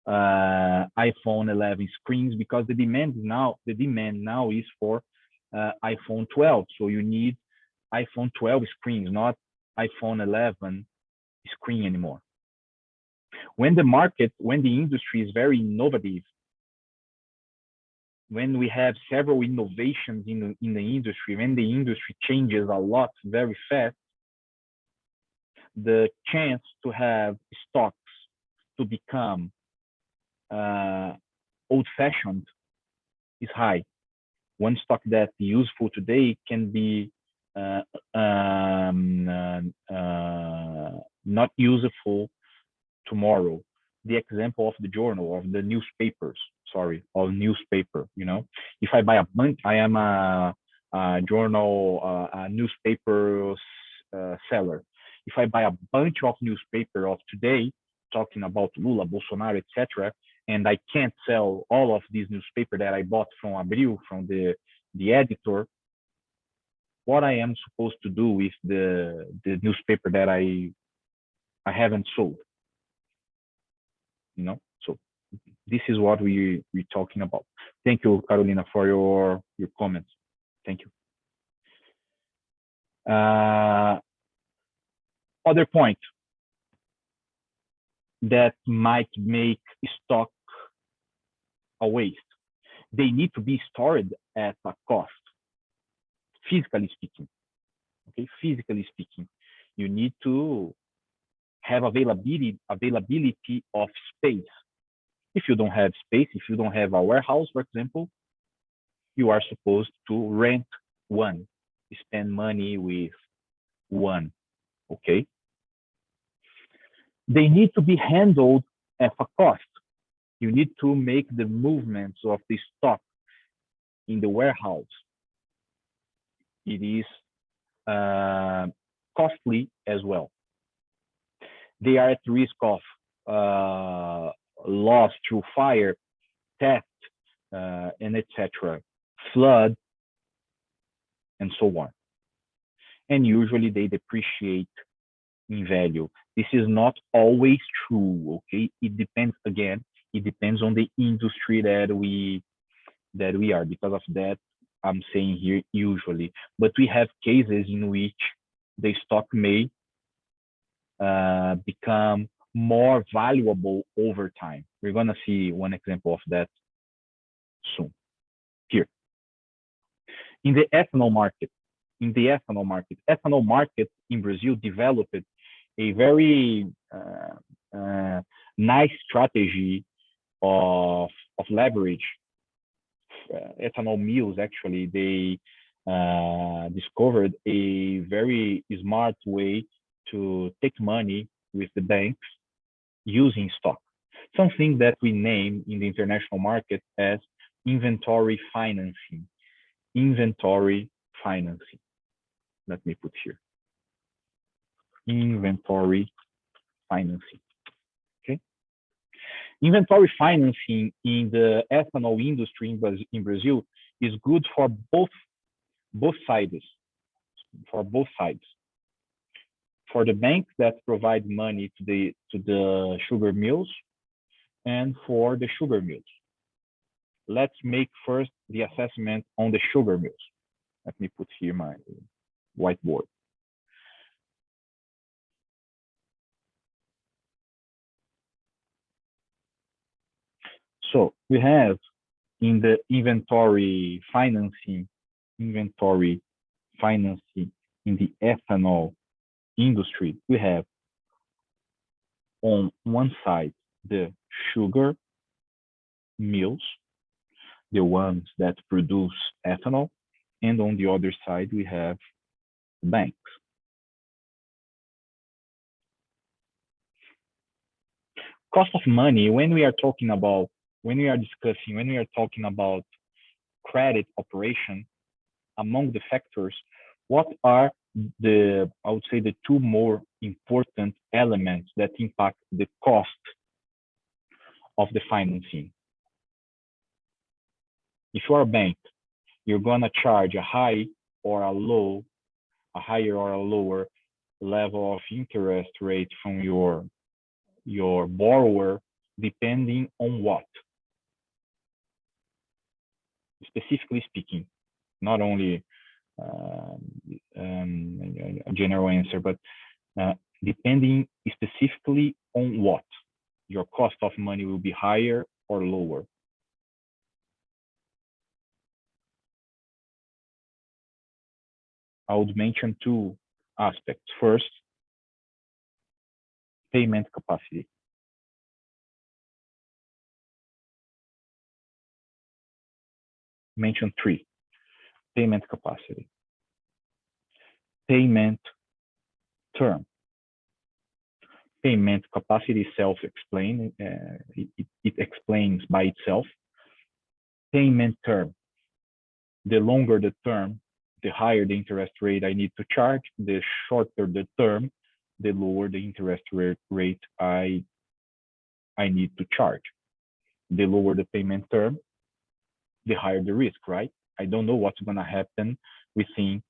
iPhone 11 screens, because the demand now is for iPhone 12. So you need iPhone 12 screens, not iPhone 11 screen anymore. When the industry is very innovative, when we have several innovations in the industry, when the industry changes a lot very fast, the chance to have stocks to become old-fashioned is high. One stock that's useful today can be not useful tomorrow. The example of the journal, of the newspapers, of newspaper. If I buy a bunch, I am a journal, a newspaper seller. If I buy a bunch of newspaper of today, talking about Lula, Bolsonaro, etc., and I can't sell all of these newspaper that I bought from Abril, from the editor, what I am supposed to do with the newspaper that I haven't sold? So this is what we're talking about. Thank you, Carolina, for your comments. Thank you. Other point that might make stock a waste: they need to be stored at a cost. Physically speaking, okay. Physically speaking, you need to have availability of space. If you don't have space, if you don't have a warehouse, for example, you are supposed to rent one, spend money with one, okay? They need to be handled at a cost. You need to make the movements of the stock in the warehouse. It is costly as well. They are at risk of loss through fire, theft, and etc., flood, and so on. And usually they depreciate in value. This is not always true, okay? It depends, again, it depends on the industry that we are. Because of that, I'm saying here usually. But we have cases in which the stock may become more valuable over time. We're gonna see one example of that soon. Here, in the ethanol market, ethanol market in Brazil developed a very nice strategy of leverage. Ethanol mills, actually, they discovered a very smart way to take money with the banks using stock, something that we name in the international market as inventory financing. Inventory financing. Let me put here. Inventory financing. Okay. Inventory financing in the ethanol industry in Brazil is good for both sides, for both sides. For the banks that provide money to the sugar mills and for the sugar mills. Let's make first the assessment on the sugar mills. Let me put here my whiteboard. So we have in the inventory financing in the ethanol industry, we have on one side the sugar mills, the ones that produce ethanol, and on the other side we have banks. Cost of money, when we are talking about credit operation, among the factors, what are I would say the two more important elements that impact the cost of the financing? If you are a bank, you're gonna charge a higher or a lower level of interest rate from your borrower, depending on what? Specifically speaking, not only a general answer, but depending specifically on what? Your cost of money will be higher or lower. I would mention two aspects. First, payment capacity. Mention three, payment capacity. Payment term. Payment capacity is self-explained. It explains by itself. Payment term. The longer the term, the higher the interest rate I need to charge. The shorter the term, the lower the interest rate I need to charge. The lower the payment term, the higher the risk, right? I don't know what's gonna happen within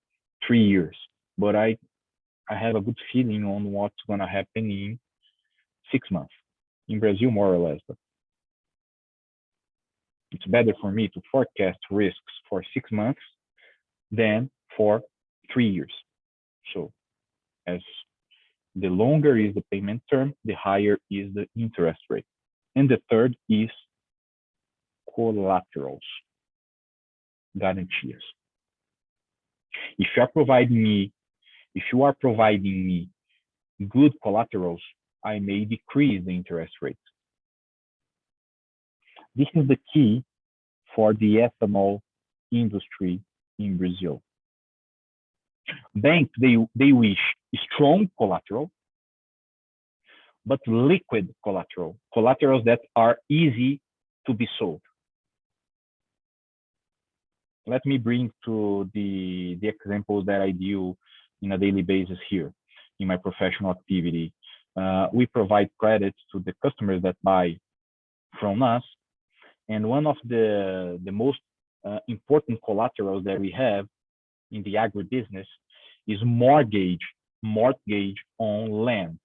3 years, but I have a good feeling on what's gonna happen in 6 months. In Brazil, more or less. But it's better for me to forecast risks for 6 months than for 3 years. So as the longer is the payment term, the higher is the interest rate. And the third is collaterals, guarantees. If you are providing me good collaterals, I may decrease the interest rate. This is the key for the ethanol industry in Brazil. Banks, they wish strong collateral, but liquid collateral, collaterals that are easy to be sold. Let me bring to the examples that I deal in a daily basis here in my professional activity. We provide credits to the customers that buy from us. And one of the most important collaterals that we have in the agribusiness is mortgage on land,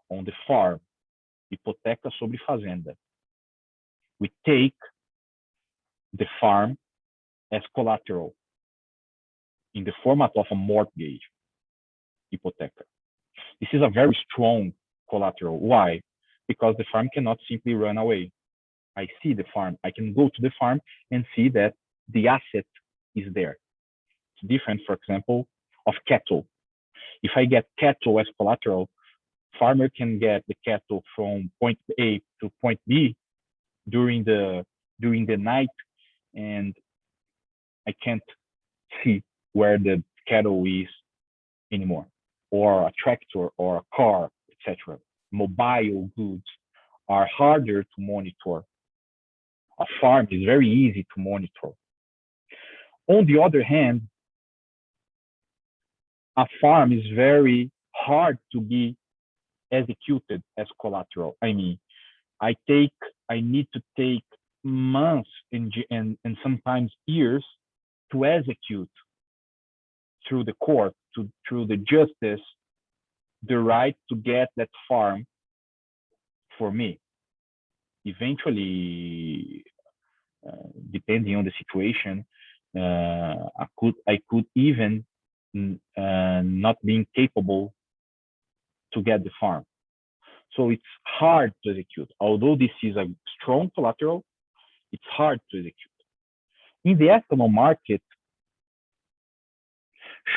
on the farm, hipoteca sobre fazenda. We take the farm as collateral in the format of a mortgage, hipoteca. This is a very strong collateral. Why? Because the farm cannot simply run away. I see the farm. I can go to the farm and see that the asset is there. It's different, for example, of cattle. If I get cattle as collateral, farmer can get the cattle from point A to point B during the night, and I can't see where the cattle is anymore, or a tractor or a car, etc. Mobile goods are harder to monitor. A farm is very easy to monitor. On the other hand, a farm is very hard to be executed as collateral. I mean, I need to take months and sometimes years to execute through the court, through the justice, the right to get that farm for me. Eventually, depending on the situation, I could even not being capable to get the farm. So it's hard to execute. Although this is a strong collateral, it's hard to execute. In the ethanol market,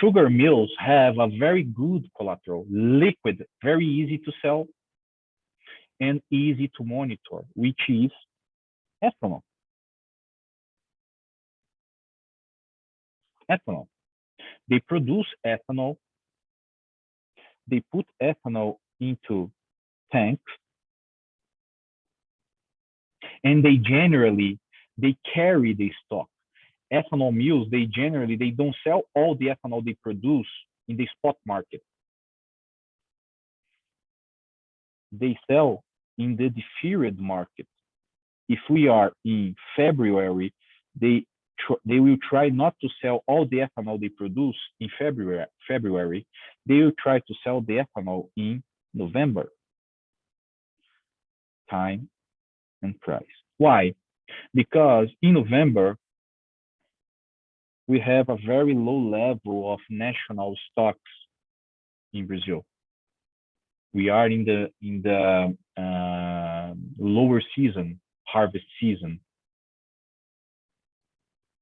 sugar mills have a very good collateral, liquid, very easy to sell, and easy to monitor, which is ethanol. Ethanol. They produce ethanol. They put ethanol into tanks, and they carry the stock. Ethanol mills, they don't sell all the ethanol they produce in the spot market. They sell in the deferred market. If we are in February, they will try not to sell all the ethanol they produce in February. They will try to sell the ethanol in November. Time and price. Why? Because in November, we have a very low level of national stocks in Brazil. We are in the lower season, harvest season.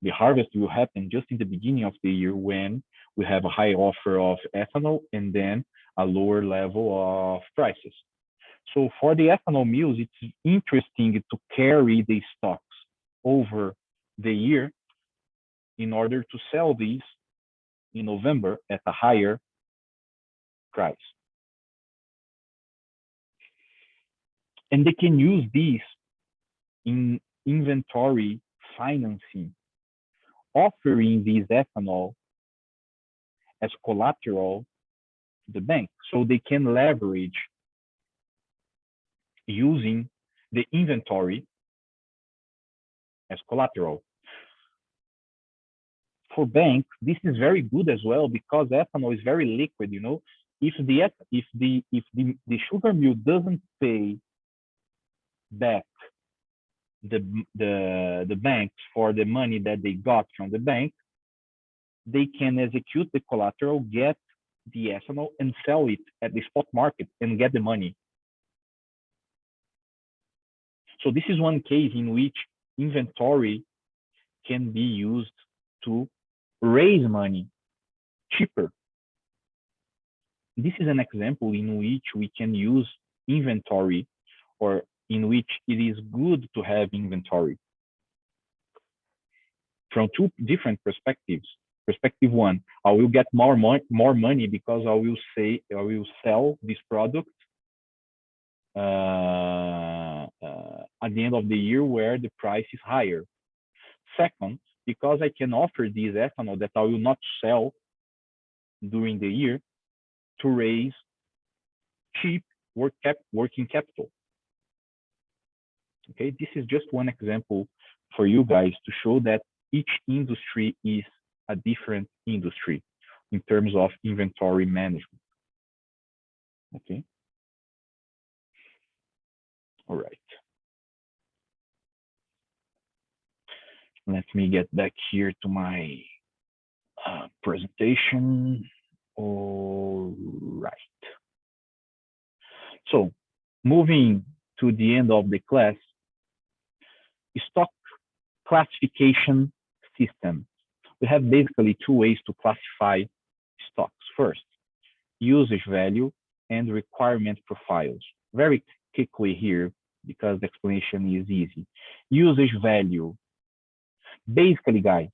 The harvest will happen just in the beginning of the year when we have a high offer of ethanol and then a lower level of prices. So for the ethanol mills, it's interesting to carry the stocks over the year in order to sell these in November at a higher price. And they can use these in inventory financing, offering these ethanol as collateral to the bank. So they can leverage using the inventory as collateral. For banks, this is very good as well because ethanol is very liquid. If the sugar mill doesn't pay back the banks for the money that they got from the bank, they can execute the collateral, get the ethanol, and sell it at the spot market and get the money. So this is one case in which inventory can be used to raise money cheaper. This is an example in which we can use inventory, or in which it is good to have inventory from two different perspectives. Perspective one, I will get more money because I will sell this product at the end of the year where the price is higher. Second, because I can offer this ethanol that I will not sell during the year to raise cheap working capital. Okay, this is just one example for you guys to show that each industry is a different industry in terms of inventory management. Okay. All right. Let me get back here to my presentation. All right. So moving to the end of the class, stock classification system. We have basically two ways to classify stocks. First, usage value and requirement profiles. Very quickly here, because the explanation is easy. Usage value. Basically, guys,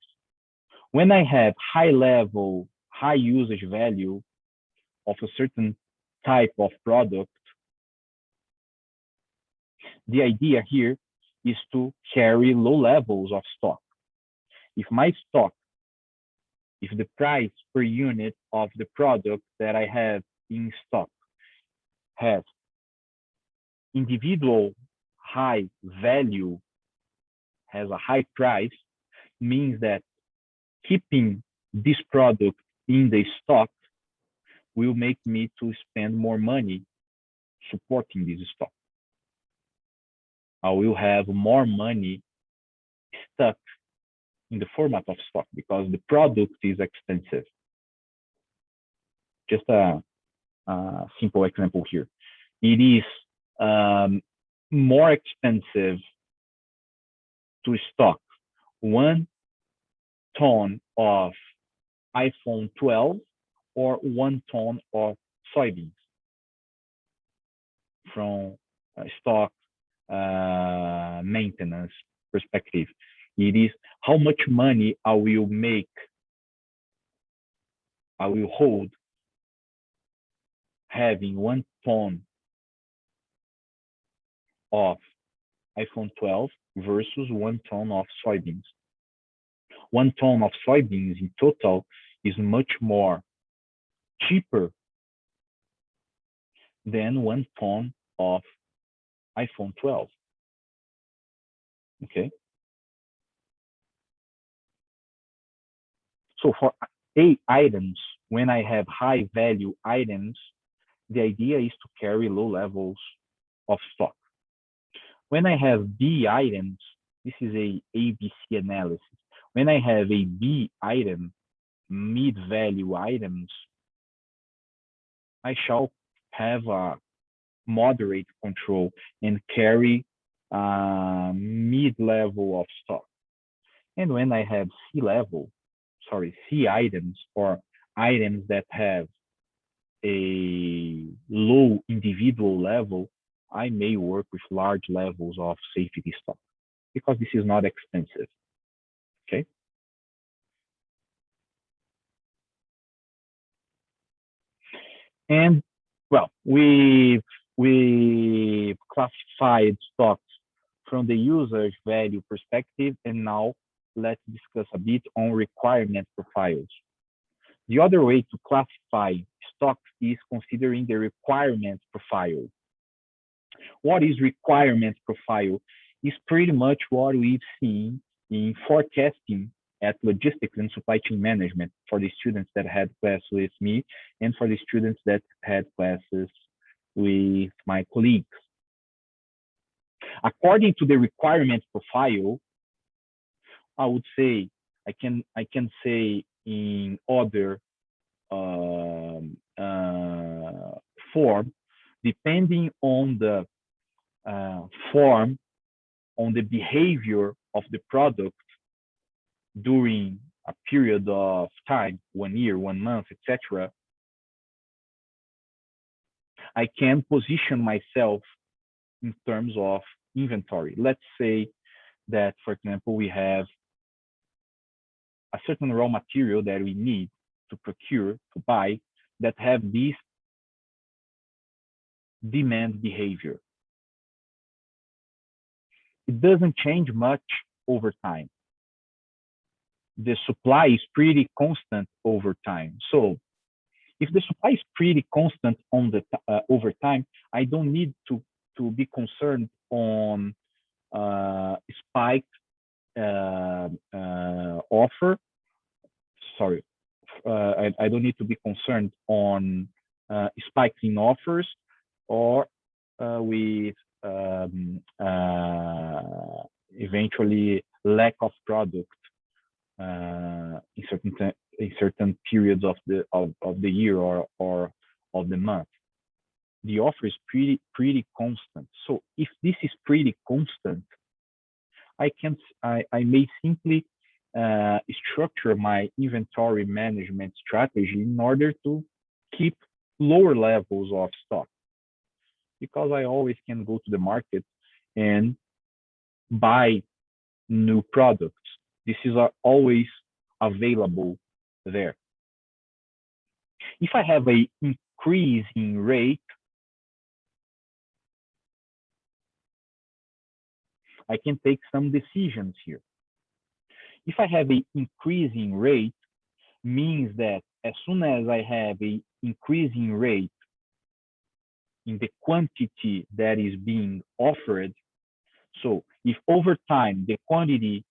when I have high usage value of a certain type of product, the idea here is to carry low levels of stock. If the price per unit of the product that I have in stock has individual high value, has a high price, means that keeping this product in the stock will make me to spend more money supporting this stock. I will have more money stuck in the format of stock because the product is expensive. Just a simple example here. It is more expensive to stock 1 ton of iPhone 12 or 1 ton of soybeans from stock maintenance perspective. It is how much money I will make, I will hold having 1 ton of iPhone 12 versus 1 ton of soybeans. 1 ton of soybeans in total is much more cheaper than 1 ton of iPhone 12. Okay. So for A items, when I have high value items, the idea is to carry low levels of stock. When I have B items, this is a ABC analysis. When I have a B item, mid-value items, I shall have a moderate control and carry mid-level of stock. And when I have C items or items that have a low individual level, I may work with large levels of safety stock because this is not expensive. Okay. And well, we've classified stocks from the usage value perspective, and now let's discuss a bit on requirement profiles. The other way to classify stocks is considering the requirement profile. What is requirement profile? Is pretty much what we've seen in forecasting at logistics and supply chain management for the students that had class with me and for the students that had classes with my colleagues. According to the requirement profile, I would say I can say in other form, depending on the form, on the behavior of the product during a period of time, 1 year, 1 month, etc., I can position myself in terms of inventory. Let's say that, for example, we have a certain raw material that we need to procure, to buy, that have this demand behavior. It doesn't change much over time. The supply is pretty constant over time. So if the supply is pretty constant on the over time, I don't need to be concerned on spike offer. Sorry, I don't need to be concerned on spikes in offers or with eventually lack of product in certain periods of the year or of the month. The offer is pretty constant. So if this is pretty constant, I may simply structure my inventory management strategy in order to keep lower levels of stock, because I always can go to the market and buy new products. This is always available there. If I have an increasing rate, I can take some decisions here. If I have an increasing rate, means that as soon as I have an increasing rate in the quantity that is being offered, So if over time the quantity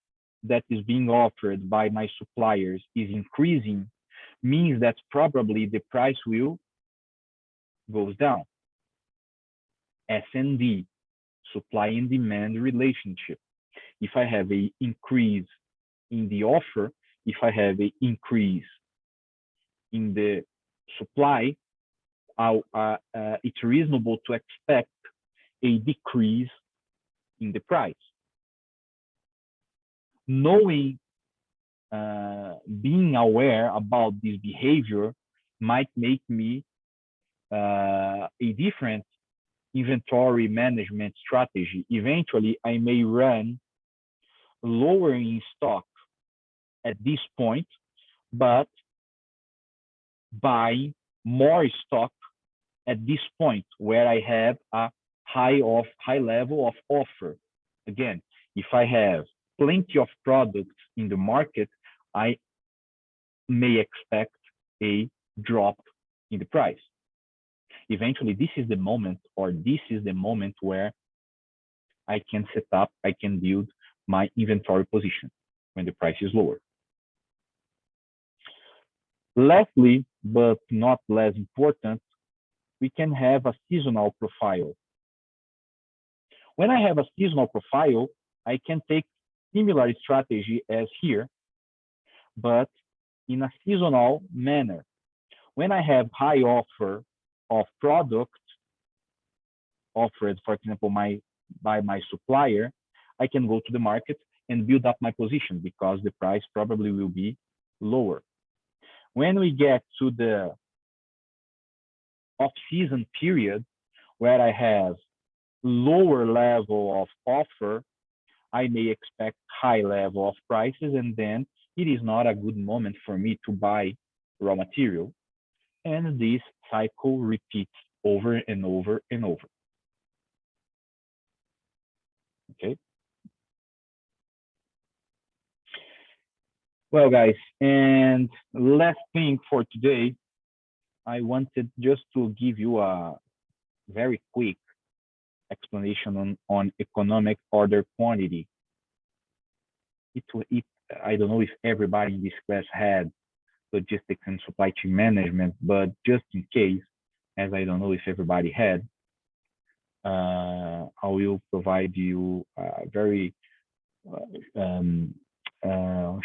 that is being offered by my suppliers is increasing, means that probably the price will goes down. S&D, supply and demand relationship. If I have an increase in the offer, if I have an increase in the supply, it's reasonable to expect a decrease in the price. Knowing, being aware about this behavior might make me a different inventory management strategy. Eventually, I may run lower in stock at this point, but buy more stock at this point where I have a high level of offer. Again, if I have plenty of products in the market, I may expect a drop in the price. Eventually, this is the moment where I can set up, I can build my inventory position when the price is lower. Lastly, but not less important, we can have a seasonal profile. When I have a seasonal profile, I can take similar strategy as here, but in a seasonal manner. When I have high offer of product offered, for example, by my supplier, I can go to the market and build up my position because the price probably will be lower. When we get to the off-season period, where I have lower level of offer, I may expect high level of prices, and then it is not a good moment for me to buy raw material. And this cycle repeats over and over and over. Okay. Well, guys, and last thing for today, I wanted just to give you a very quick explanation on economic order quantity. I don't know if everybody in this class had logistics and supply chain management, but just in case, as I don't know if everybody had, I will provide you a very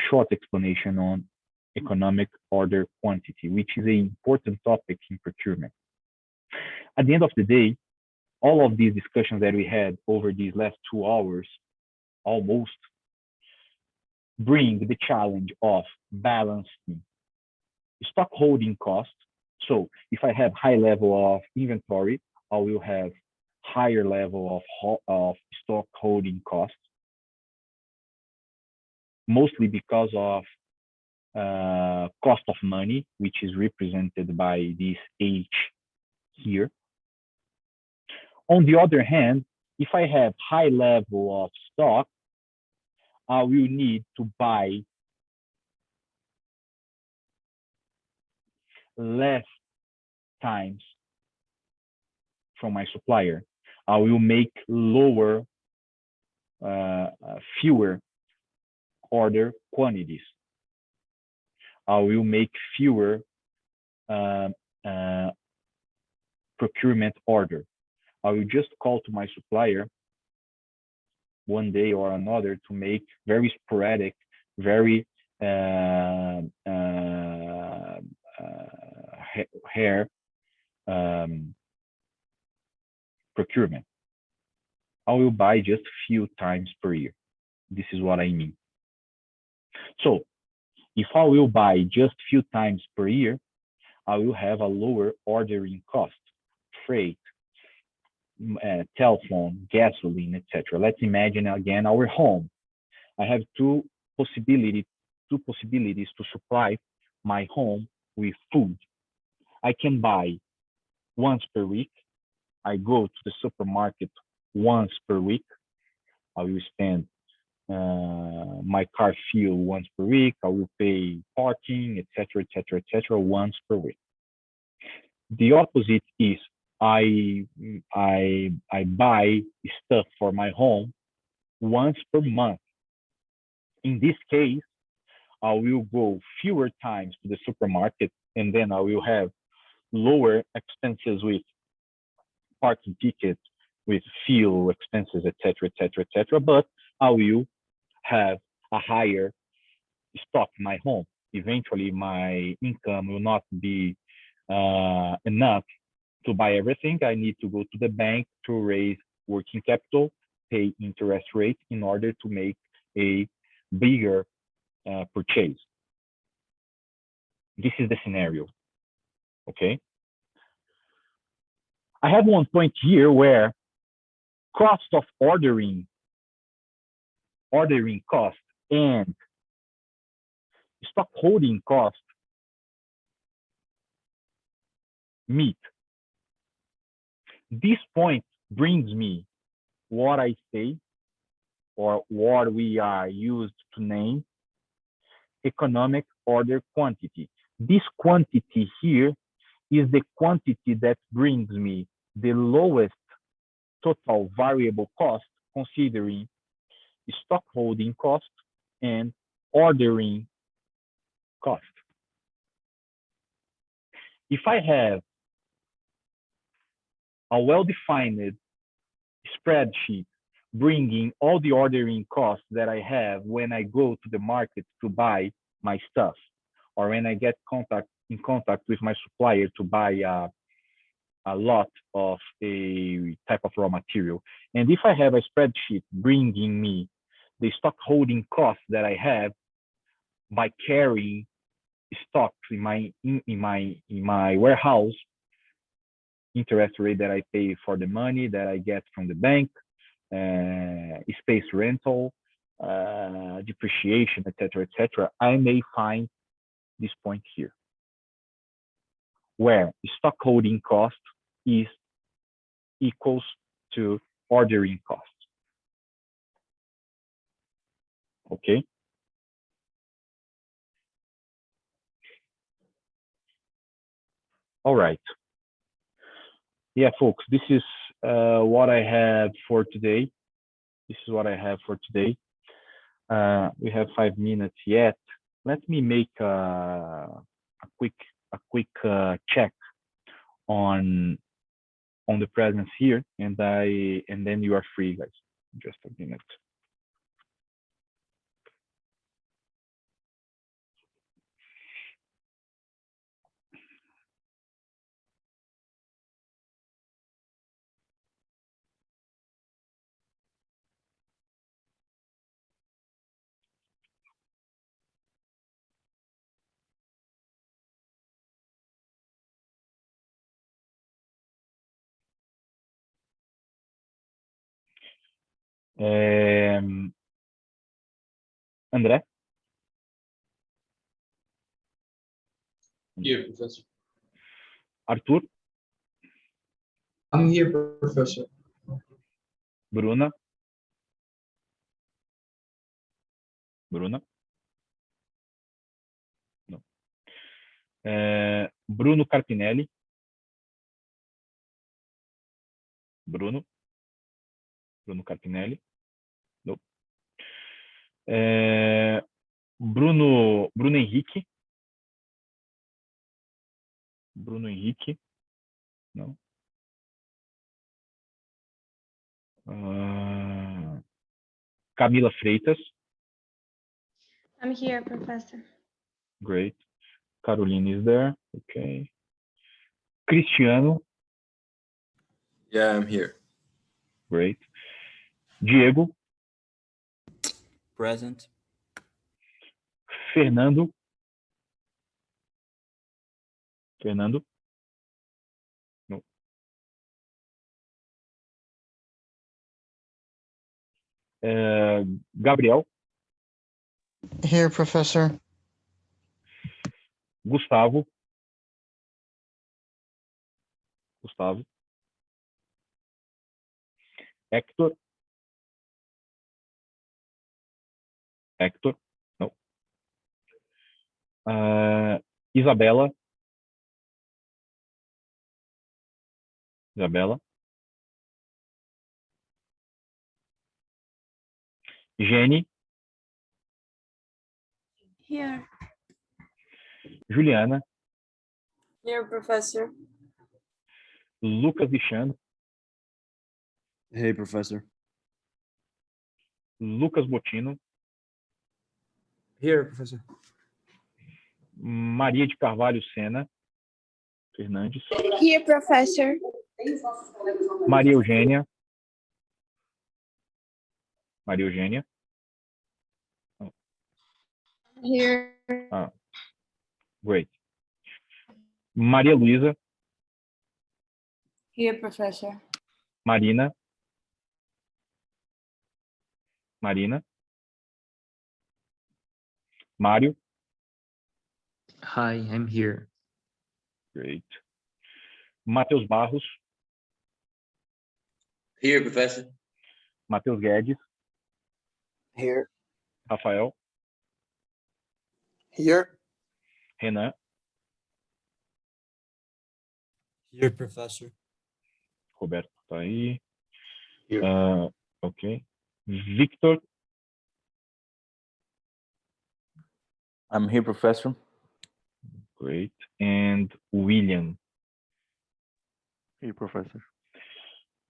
short explanation on economic order quantity, which is an important topic in procurement. At the end of the day, all of these discussions that we had over these last 2 hours, almost, bring the challenge of balancing stock holding cost. So if I have high level of inventory, I will have higher level of stock holding costs, mostly because of cost of money, which is represented by this H here. On the other hand, if I have high level of stock, I will need to buy less times from my supplier. I will make fewer order quantities. I will make fewer procurement order. I will just call to my supplier one day or another to make very sporadic, very hair procurement. I will buy just few times per year. This is what I mean. So if I will buy just few times per year, I will have a lower ordering cost, freight, telephone, gasoline, etc. Let's imagine again our home. I have two possibilities to supply my home with food. I can buy once per week. I go to the supermarket once per week. I will spend my car fuel once per week. I will pay parking, etc., etc., etc., once per week. The opposite is I buy stuff for my home once per month. In this case, I will go fewer times to the supermarket, and then I will have lower expenses with parking tickets, with fuel expenses, etc., etc., etc. But I will have a higher stock in my home. Eventually, my income will not be enough to buy everything. I need to go to the bank to raise working capital, pay interest rate in order to make a bigger purchase. This is the scenario, okay? I have one point here where cost of ordering cost and stock holding cost meet. This point brings me what I say, or what we are used to name economic order quantity. This quantity here is the quantity that brings me the lowest total variable cost, considering stock holding cost and ordering cost. If I have a well-defined spreadsheet bringing all the ordering costs that I have when I go to the market to buy my stuff, or when I get in contact with my supplier to buy a lot of a type of raw material. And if I have a spreadsheet bringing me the stock holding costs that I have by carrying stocks in my warehouse, interest rate that I pay for the money that I get from the bank, space rental, depreciation, etc., etc., I may find this point here, where stock holding cost is equals to ordering cost. Okay. All right. Yeah, folks, this is what I have for today. This is what I have for today. We have 5 minutes yet. Let me make a quick check on the presence here, and then you are free, guys. Just a minute. André? Here, Professor. Arthur? I'm here, Professor. Bruna? Bruna? No. Bruno Carpinelli? Bruno? Bruno Carpinelli? No. Bruno Henrique? Bruno Henrique? No. Camila Freitas? I'm here, Professor. Great. Caroline is there. Okay. Cristiano? Yeah, I'm here. Great. Diego? Present. Fernando? Fernando? No. Gabriel? Here, Professor. Gustavo? Gustavo? Hector? Hector? No. Isabela? Isabela? Jenny, Here. Juliana, Here, Professor. Lucas Vichando, Hey, Professor. Lucas Botino, Here, Professor. Maria de Carvalho Sena Fernandes, Here, Professor. Maria Eugênia, Here. great. Maria Luísa, Here, Professor. Marina, Mário, Hi, I'm here. great. Matheus Barros, Here, Professor. Matheus Guedes, Here. Rafael, Here. Renan, Here, Professor. Roberto tá aí. Here. Ok. Victor, I'm here, Professor. great. And William. Here, Professor.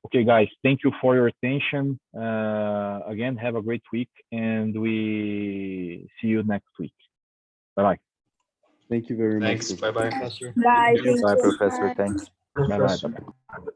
Okay, guys, thank you for your attention. Again, have a great week, and we see you next week. Bye-bye. Thank you very Thanks. much, Bye bye. Professor. Bye. Bye, Professor. Thanks. Bye-bye.